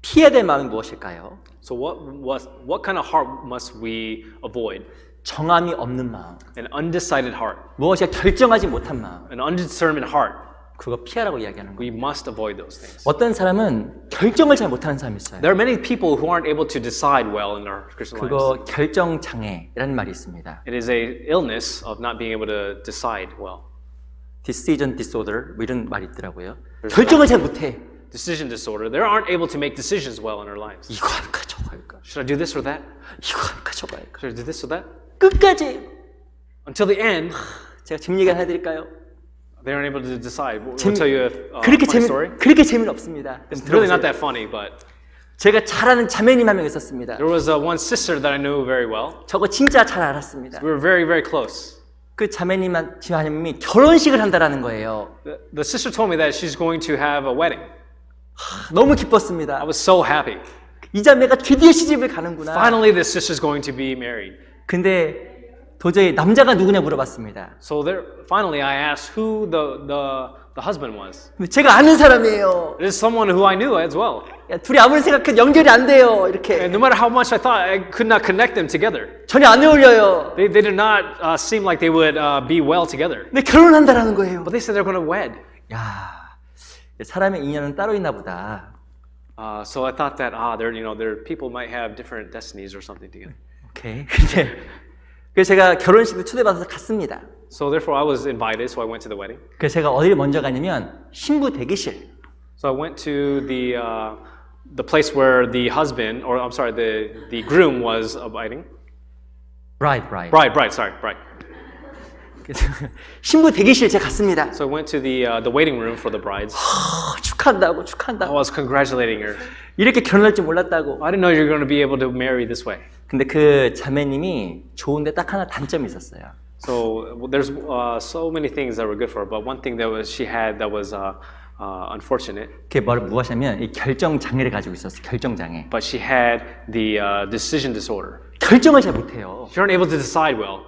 피해야 될 마음이 무엇일까요? So what kind of heart must we avoid? 정함이 없는 마음, An undecided heart, 무엇이 결정하지 못한 마음, an undetermined heart. 그거 피하라고 이야기하는 We 거예요. must avoid those things. 어떤 사람은 결정을 잘 못하는 사람이 있어요. There are many people who aren't able to decide well in their Christian lives. 그거 결정 장애라는 말이 있습니다. It is a illness of not being able to decide well. Decision disorder 뭐 이런 말이 있더라고요. 결정을 잘 못해. Decision disorder. They aren't able to make decisions well in their lives. 이거 할까 저거 할까. Should I do this or that? 이거 할까 저거 할까. Should I do this or that? 끝까지 Until the end, 제가 재밌는 얘기 하나 해드릴까요? they aren't able to decide. I'll tell you a 그렇게 funny story. 그렇게 재미는 없습니다. It's really not that funny, but 제가 잘 아는 자매님 한 명 있었습니다. there was one sister that I knew very well. 저거 진짜 잘 알았습니다. We were very, very close. 그 자매님이 결혼식을 한다라는 거예요. The sister told me that she's going to have a wedding. 너무 기뻤습니다. I was so happy. 이 자매가 드디어 시집을 가는구나. Finally, this sister's going to be married. 근데 도저히 남자가 누구냐 물어봤습니다. So there, finally, I asked who the husband was. 제가 아는 사람이에요. It is someone who I knew as well. 야, 둘이 아무리 생각해도 연결이 안 돼요. 이렇게 And no matter how much I thought, I could not connect them together. 전혀 안 어울려요. They did not seem like they would be well together. 근데 결혼한다라는 거예요. But they said they're going to wed. 야, 사람의 인연은 따로 있나 보다. So I thought that their people might have different destinies or something together. 오케이. 근데 그래서 제가 결혼식에 초대받아서 갔습니다. So therefore, I was invited, so I went to the wedding. 그래서 제가 어디를 먼저 가냐면 신부 대기실. So I went to the place where the husband, or I'm sorry, the groom was abiding. Bride. Bride. 그래서 신부 대기실 제가 갔습니다. So I went to the waiting room for the brides. 축하한다고. I was congratulating her. 이렇게 결혼할 줄 몰랐다고. I didn't know you were going to be able to marry this way. 근데 그 자매님이 좋은데 딱 하나 단점이 있었어요. So there's so many things that were good for her, but one thing she had that was unfortunate. 그게 무엇이냐면 이 결정 장애를 가지고 있었어요. 결정 장애. But she had the decision disorder. 결정을 잘 못해요. She weren't able to decide well.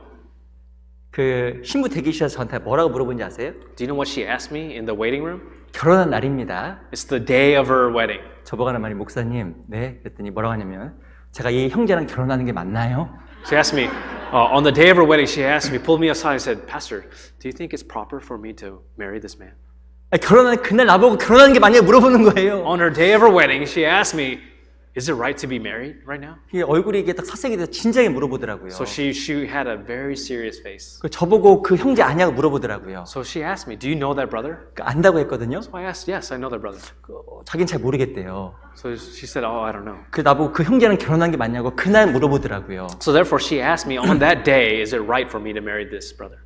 그 신부 대기실에서 저한테 뭐라고 물어본지 아세요? Do you know what she asked me in the waiting room? 결혼한 날입니다. It's the day of her wedding. 저보고 하는 말이 목사님, 네? 그랬더니 뭐라고 하냐면 제가 이 형제랑 결혼하는 게 맞나요? She asked me on the day of her wedding. She asked me, pulled me aside, and said, "Pastor, do you think it's proper for me to marry this man?" 결혼하는 그날 나보고 결혼하는 게 맞냐고 물어보는 거예요. On her day of her wedding, she asked me, "Is it right to be married right now?" 이게 얼굴이 이게 딱 사색이 돼서 진지하게 물어보더라고요. So she had a very serious face. 저보고 그 형제 아냐고 물어보더라고요. So she asked me, "Do you know that brother?" 안다고 했거든요. So I asked, "Yes, I know that brother." 자기는 잘 모르겠대요. So she said, "Oh, I don't know." 그 나보고 그 형제랑 결혼한 게 맞냐고 그날 물어보더라고요. So therefore, she asked me on that day, "Is it right for me to marry this brother?"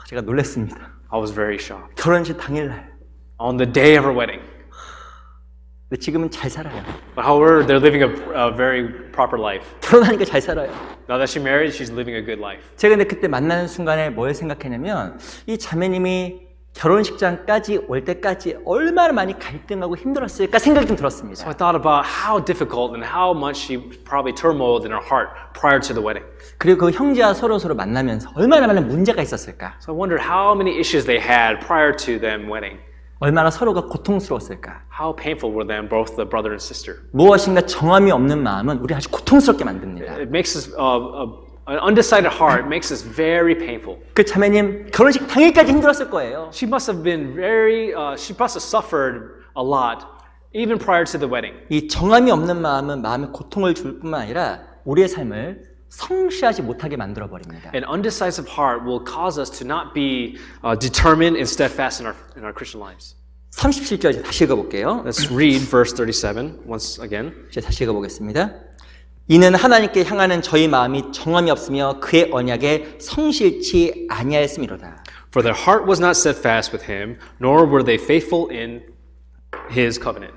제가 놀랐습니다. I was very shocked. 결혼식 당일날. On the day of her wedding. 근데 지금은 잘 살아요. But however, they're living a very proper life. 결혼하니까 잘 살아요. Now that she married, she's living a good life. 제가 근데 그때 만나는 순간에 뭘 생각했냐면 이 자매님이 결혼식장까지 올 때까지 얼마나 많이 갈등하고 힘들었을까 생각이 좀 들었습니다. So I thought about how difficult and how much she probably turmoiled in her heart prior to the wedding. 그리고 그 형제와 서로 만나면서 얼마나 많은 문제가 있었을까? So I wondered how many issues they had prior to them wedding. 얼마나 서로가 고통스러웠을까? How painful were them, both the brother and sister? 무엇인가 정함이 없는 마음은 우리 아주 고통스럽게 만듭니다. It makes us an undecided heart makes us very painful. 그 자매님 결혼식 당일까지 힘들었을 거예요. She must have been she must have suffered a lot even prior to the wedding. 이 정함이 없는 마음은 마음에 고통을 줄 뿐만 아니라 우리의 삶을 성실하지 못하게 만들어 버립니다. An undecisive heart will cause us to not be determined and steadfast in our Christian lives. 37절 다시 읽어볼게요. Let's read verse 37 once again. 제가 다시 읽어보겠습니다. 이는 하나님께 향하는 저희 마음이 정함이 없으며 그의 언약에 성실치 아니하였음이로다. For their heart was not steadfast with him, nor were they faithful in his covenant.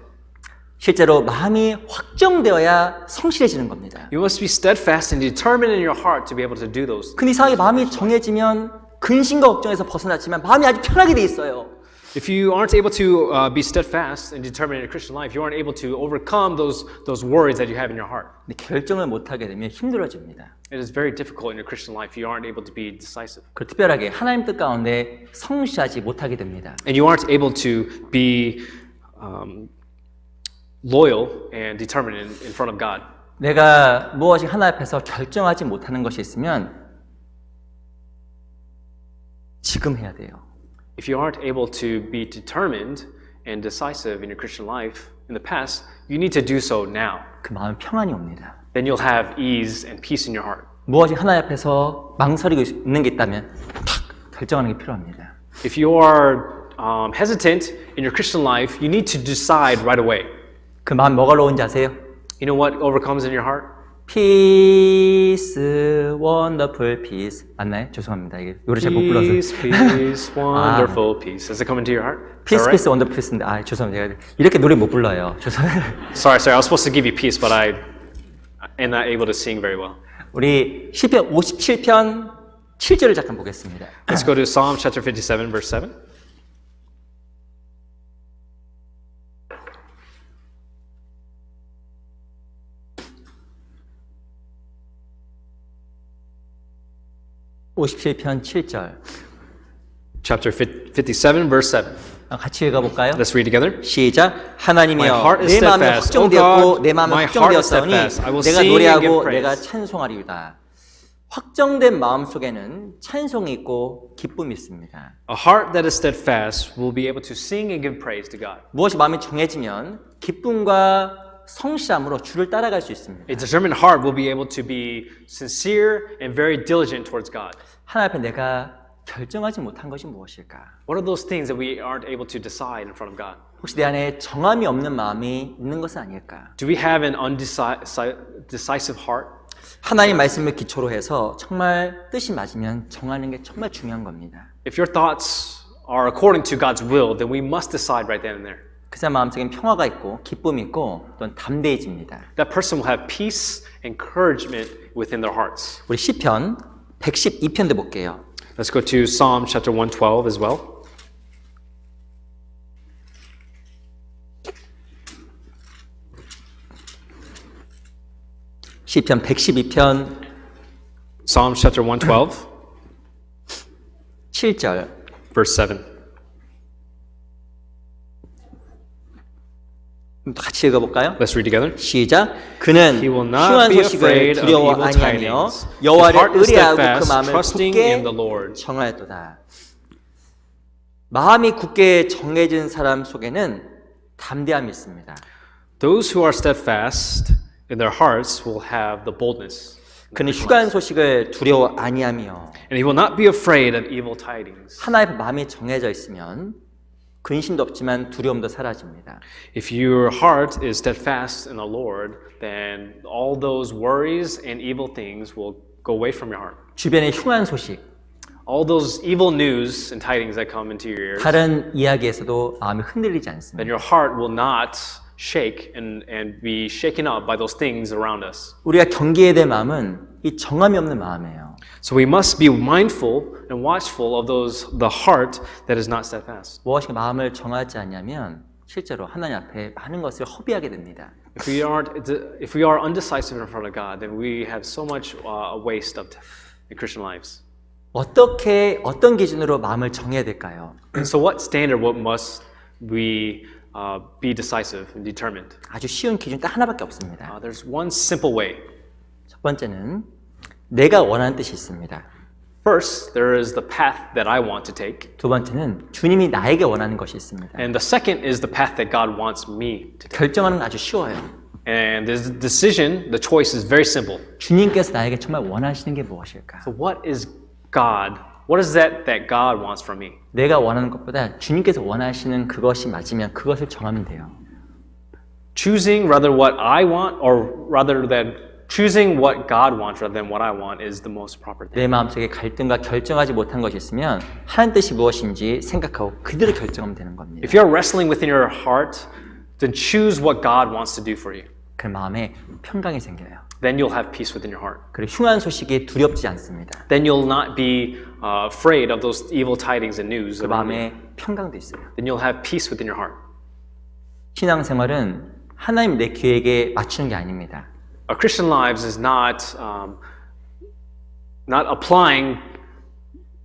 실제로 마음이 확정되어야 성실해지는 겁니다. You must be steadfast and determined in your heart to be able to do those. 근데 이상하게 마음이 정해지면 근심과 걱정에서 벗어났지만 마음이 아주 편하게 돼 있어요. If you aren't able to be steadfast and determined in your Christian life, you aren't able to overcome those worries that you have in your heart. 근데 결정을 못하게 되면 힘들어집니다. It is very difficult in your Christian life. You aren't able to be decisive. 그 특별하게 하나님 뜻 가운데 성실하지 못하게 됩니다. And you aren't able to be loyal and determined in front of God. 내가 무엇이 하나 앞에서 결정하지 못하는 것이 있으면 지금 해야 돼요. If you aren't able to be determined and decisive in your Christian life in the past, you need to do so now. 그 마음에 평안이 옵니다. Then you'll have ease and peace in your heart. 무엇이 하나님 앞에서 망설이고 있는 게 있다면 탁 결정하는 게 필요합니다. If you are hesitant in your Christian life, you need to decide right away. 그 마음 뭐가 올라오는지 아세요? You know what overcomes in your heart? Peace, wonderful peace. 맞나요? 죄송합니다. 이게 노래 잘 못 불러서. Peace, peace, wonderful peace. Does it come into your heart? Peace, All right? peace, wonderful peace인데 죄송합니다. 제가 이렇게 노래 못 불러요. 죄송해요. Sorry. I was supposed to give you peace, but I am not able to sing very well. 우리 시편 57편 7절을 잠깐 보겠습니다. Let's go to Psalm chapter 57, verse 7. (57편) 7절 Chapter 57, verse 7. 같이 읽어볼까요? Let's read together. 시작. My 하나님이여 heart is 내 마음이 steadfast. 확정되었고 O God, 내 마음이 my heart is 확정되었으니 steadfast. I will 내가 sing and 노래하고 give 내가 praise. 찬송하리이다. 확정된 마음 속에는 찬송이 있고 기쁨이 있습니다. A heart that is steadfast will be able to sing and give praise to God. 무엇이 마음이 정해지면 기쁨과 성실함으로 주를 따라갈 수 있습니다. A determined heart will be able to be sincere and very diligent towards God. 하나님 앞에 내가 결정하지 못한 것이 무엇일까? What are those things that we aren't able to decide in front of God? 혹시 내 안에 정함이 없는 마음이 있는 것은 아닐까? Do we have an undecisive heart? 하나님 말씀을 기초로 해서 정말 뜻이 맞으면 정하는 게 정말 중요한 겁니다. If your thoughts are according to God's will, then we must decide right then and there. 그 사람 마음속엔 평화가 있고 기쁨이 있고 또는 담대해집니다. That person will have peace and encouragement within their hearts. 우리 시편 112편도 볼게요. Let's go to Psalm chapter 112 as well. 시편 112편 Psalm chapter 112, 7절 verse 7. 같이 읽어볼까요? Let's read together. 시작. 그는 He will not 흉한 be 소식을 afraid of 두려워 evil 아니하며 tidings. His 여호와를 heart is 의뢰하고 그 steadfast, 마음을 trusting 굳게 in the Lord. 정하였도다. 마음이 굳게 정해진 사람 속에는 담대함이 있습니다. Those who are steadfast in their hearts will have the boldness. 그는 흉한 소식을 두려워 아니하며 And he will not be afraid of evil tidings. 하나의 마음이 정해져 있으면 근심도 없지만 두려움도 사라집니다. If your heart is steadfast in the Lord, then all those worries and evil things will go away from your heart. 주변의 흉한 소식, All those evil news and tidings that come into your ears, 다른 이야기에서도 마음이 흔들리지 then 않습니다. your heart will not shake and be shaken up by those things around us. 우리가 경계해야 될 마음은 이 정함이 없는 마음이에요. So we must be mindful and watchful of the heart that is not steadfast. 무엇인가 마음을 정하지 않냐면 실제로 하나님 앞에 많은 것을 허비하게 됩니다. If we are undecisive in front of God, then we have so much waste of in Christian lives. 어떤 기준으로 마음을 정해야 될까요? And so what standard what must we be decisive and determined? 아주 쉬운 기준 딱 하나밖에 없습니다. There's one simple way. 첫 번째는 내가 원하는 뜻이 있습니다. First, there is the path that I want to take. 두 번째는 주님이 나에게 원하는 것이 있습니다. And the second is the path that God wants me to take. 결정하는 건 아주 쉬워요. And this decision, the choice is very simple. 주님께서 나에게 정말 원하시는 게 무엇일까? So what is God? What is that God wants from me? 내가 원하는 것보다 주님께서 원하시는 그것이 맞으면 그것을 정하면 돼요. Choosing rather what I want or rather than choosing what God wants rather than what I want is the most proper thing. 내 마음속에 갈등과 결정하지 못한 것이 있으면 하나님 뜻이 무엇인지 생각하고 그대로 결정하면 되는 겁니다. If you're wrestling within your heart, then choose what God wants to do for you. 그 마음에 평강이 생겨요. Then you'll have peace within your heart. 그리고 흉한 소식이 두렵지 않습니다. Then you'll not be afraid of those evil tidings and news. 그 마음에 평강도 있어요. Then you'll have peace within your heart. 신앙생활은 하나님 내 계획에 맞추는 게 아닙니다. Our Christian lives is not applying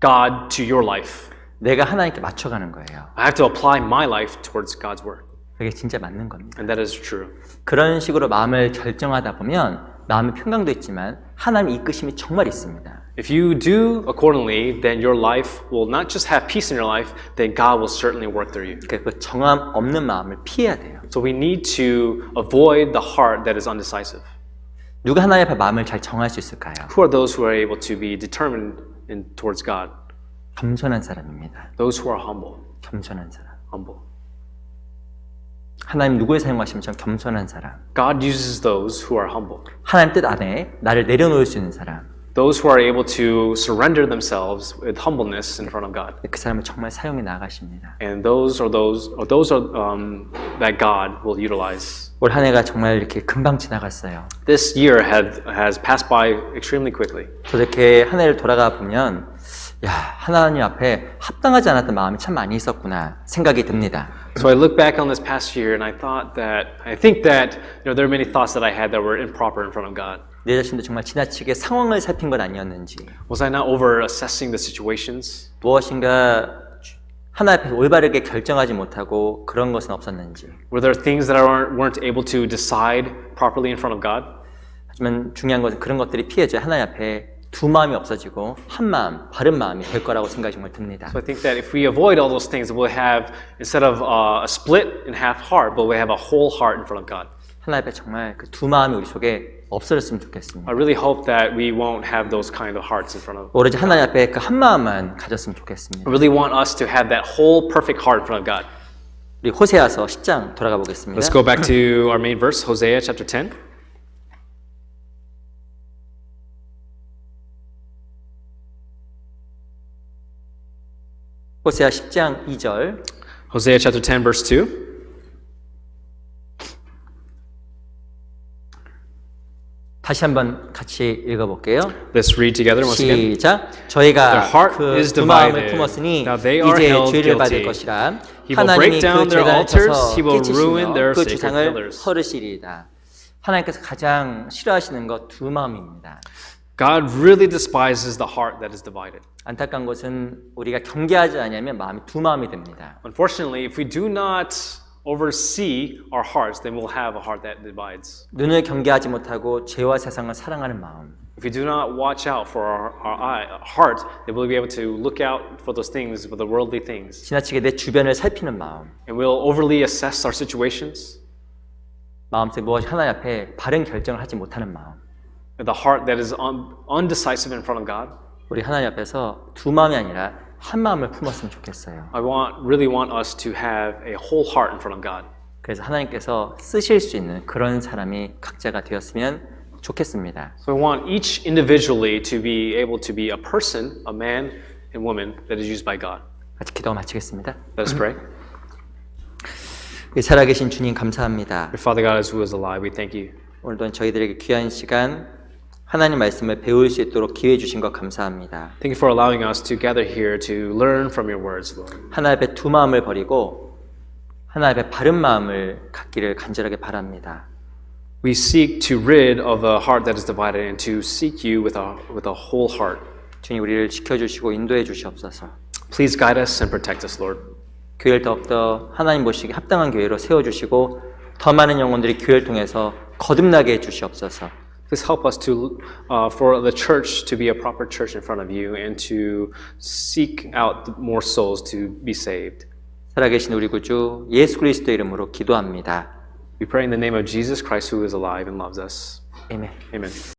God to your life. 내가 하나님께 맞춰가는 거예요. I have to apply my life towards God's word. 그게 진짜 맞는 겁니다. And that is true. 그런 식으로 마음을 결정하다 보면 마음의 평강도 있지만 하나님의 이끄심이 정말 있습니다. If you do accordingly, then your life will not just have peace in your life, then God will certainly work through you. 그러니까 그 정함 없는 마음을 피해야 돼요. So we need to avoid the heart that is undecisive. 누가 하나님 앞에 마음을 잘 정할 수 있을까요? Who are those who are able to be determined towards God? 겸손한 사람입니다. Those who are humble. 겸손한 사람. Humble. 하나님 누구를 사용하시면 전 겸손한 사람. God uses those who are humble. 하나님 뜻 안에 나를 내려놓을 수 있는 사람. Those who are able to surrender themselves with humbleness in front of God. 그 사람을 정말 사용해 나가십니다. And those are that God will utilize. 올 한 해가 정말 이렇게 금방 지나갔어요. This year has passed by extremely quickly. 저도 이렇게 한 해를 돌아가 보면 야, 하나님 앞에 합당하지 않았던 마음이 참 많이 있었구나 생각이 듭니다. So I look back on this past year and I think that there are many thoughts that I had that were improper in front of God. 내 자신도 정말 지나치게 상황을 살핀 건 아니었는지 Was I not over assessing the situations? 무엇인가 하나님 앞에서 올바르게 결정하지 못하고 그런 것은 없었는지 Were there things that I weren't able to decide properly in front of God? 하지만 중요한 것은 그런 것들이 피해져 하나님 앞에 두 마음이 없어지고 한 마음, 바른 마음이 될 거라고 생각이 정말 듭니다. So I think that if we avoid all those things, we'll have instead of a split in half heart, but we have a whole heart in front of God. 하나님 앞에 정말 그 두 마음이 우리 속에 없어졌으면 좋겠습니다. I really hope that we won't have those kind of hearts in front of. 오로지 하나님 앞에 그 한 마음만 가졌으면 좋겠습니다. I really want us to have that whole perfect heart in front of God. 우리 호세아서 10장 돌아가 보겠습니다. Let's go back to our main verse, Hosea chapter 10. 호세아 10장 2절. Hosea chapter 10 verse 2. 다시 한번 같이 읽어볼게요. Let's read together once again. 시작. 저희가 Their heart 그 is 두 마음을 divided. 품었으니 Now they are 이제 held 죄를 받을 guilty. 것이라. He will 하나님이 break down 그 their 제단을 altars. 쳐서 He will ruin 깨치시며 their 그 sacred 주상을 pillars. 헐으시리이다. 하나님께서 가장 싫어하시는 것 두 마음입니다. God really despises the heart that is divided. 안타까운 것은 우리가 경계하지 않으면 마음이 두 마음이 됩니다. Unfortunately, if we do not oversee our hearts, then we'll have a heart that divides. 눈을 경계하지 못하고 죄와 세상을 사랑하는 마음. If we do not watch out for our heart, then we'll be able to look out for those things, for the worldly things. 지나치게 내 주변을 살피는 마음. And we'll overly assess our situations. 마음속에 무엇이 하나님 앞에 바른 결정을 하지 못하는 마음. The heart that is undecisive in front of God. 우리 하나님 앞에서 두 마음이 아니라 한 마음을 품었으면 좋겠어요. I really want us to have a whole heart in front of God. 그래서 하나님께서 쓰실 수 있는 그런 사람이 각자가 되었으면 좋겠습니다. So I want each individually to be able to be a person, a man and woman that is used by God. 같이 기도가 마치겠습니다. Let us pray. 살아계신 주님 감사합니다. Your Father God who is alive, we thank you. 오늘도 저희들에게 귀한 시간 하나님 말씀을 배울 수 있도록 기회 주신 것 감사합니다. Thank you for allowing us to gather here to learn from your words, Lord. 하나님 앞에 두 마음을 버리고 하나님 앞에 바른 마음을 갖기를 간절하게 바랍니다. We seek to rid of a heart that is divided and to seek you with a whole heart. 주님 우리를 지켜주시고 인도해 주시옵소서. Please guide us and protect us, Lord. 교회를 더욱더 하나님 보시기에 합당한 교회로 세워주시고 더 많은 영혼들이 교회를 통해서 거듭나게 해주시옵소서. Please help us for the church to be a proper church in front of you and to seek out more souls to be saved. 살아계신 우리 구주 예수 그리스도 이름으로 기도합니다. We pray in the name of Jesus Christ who is alive and loves us. 아멘. Amen.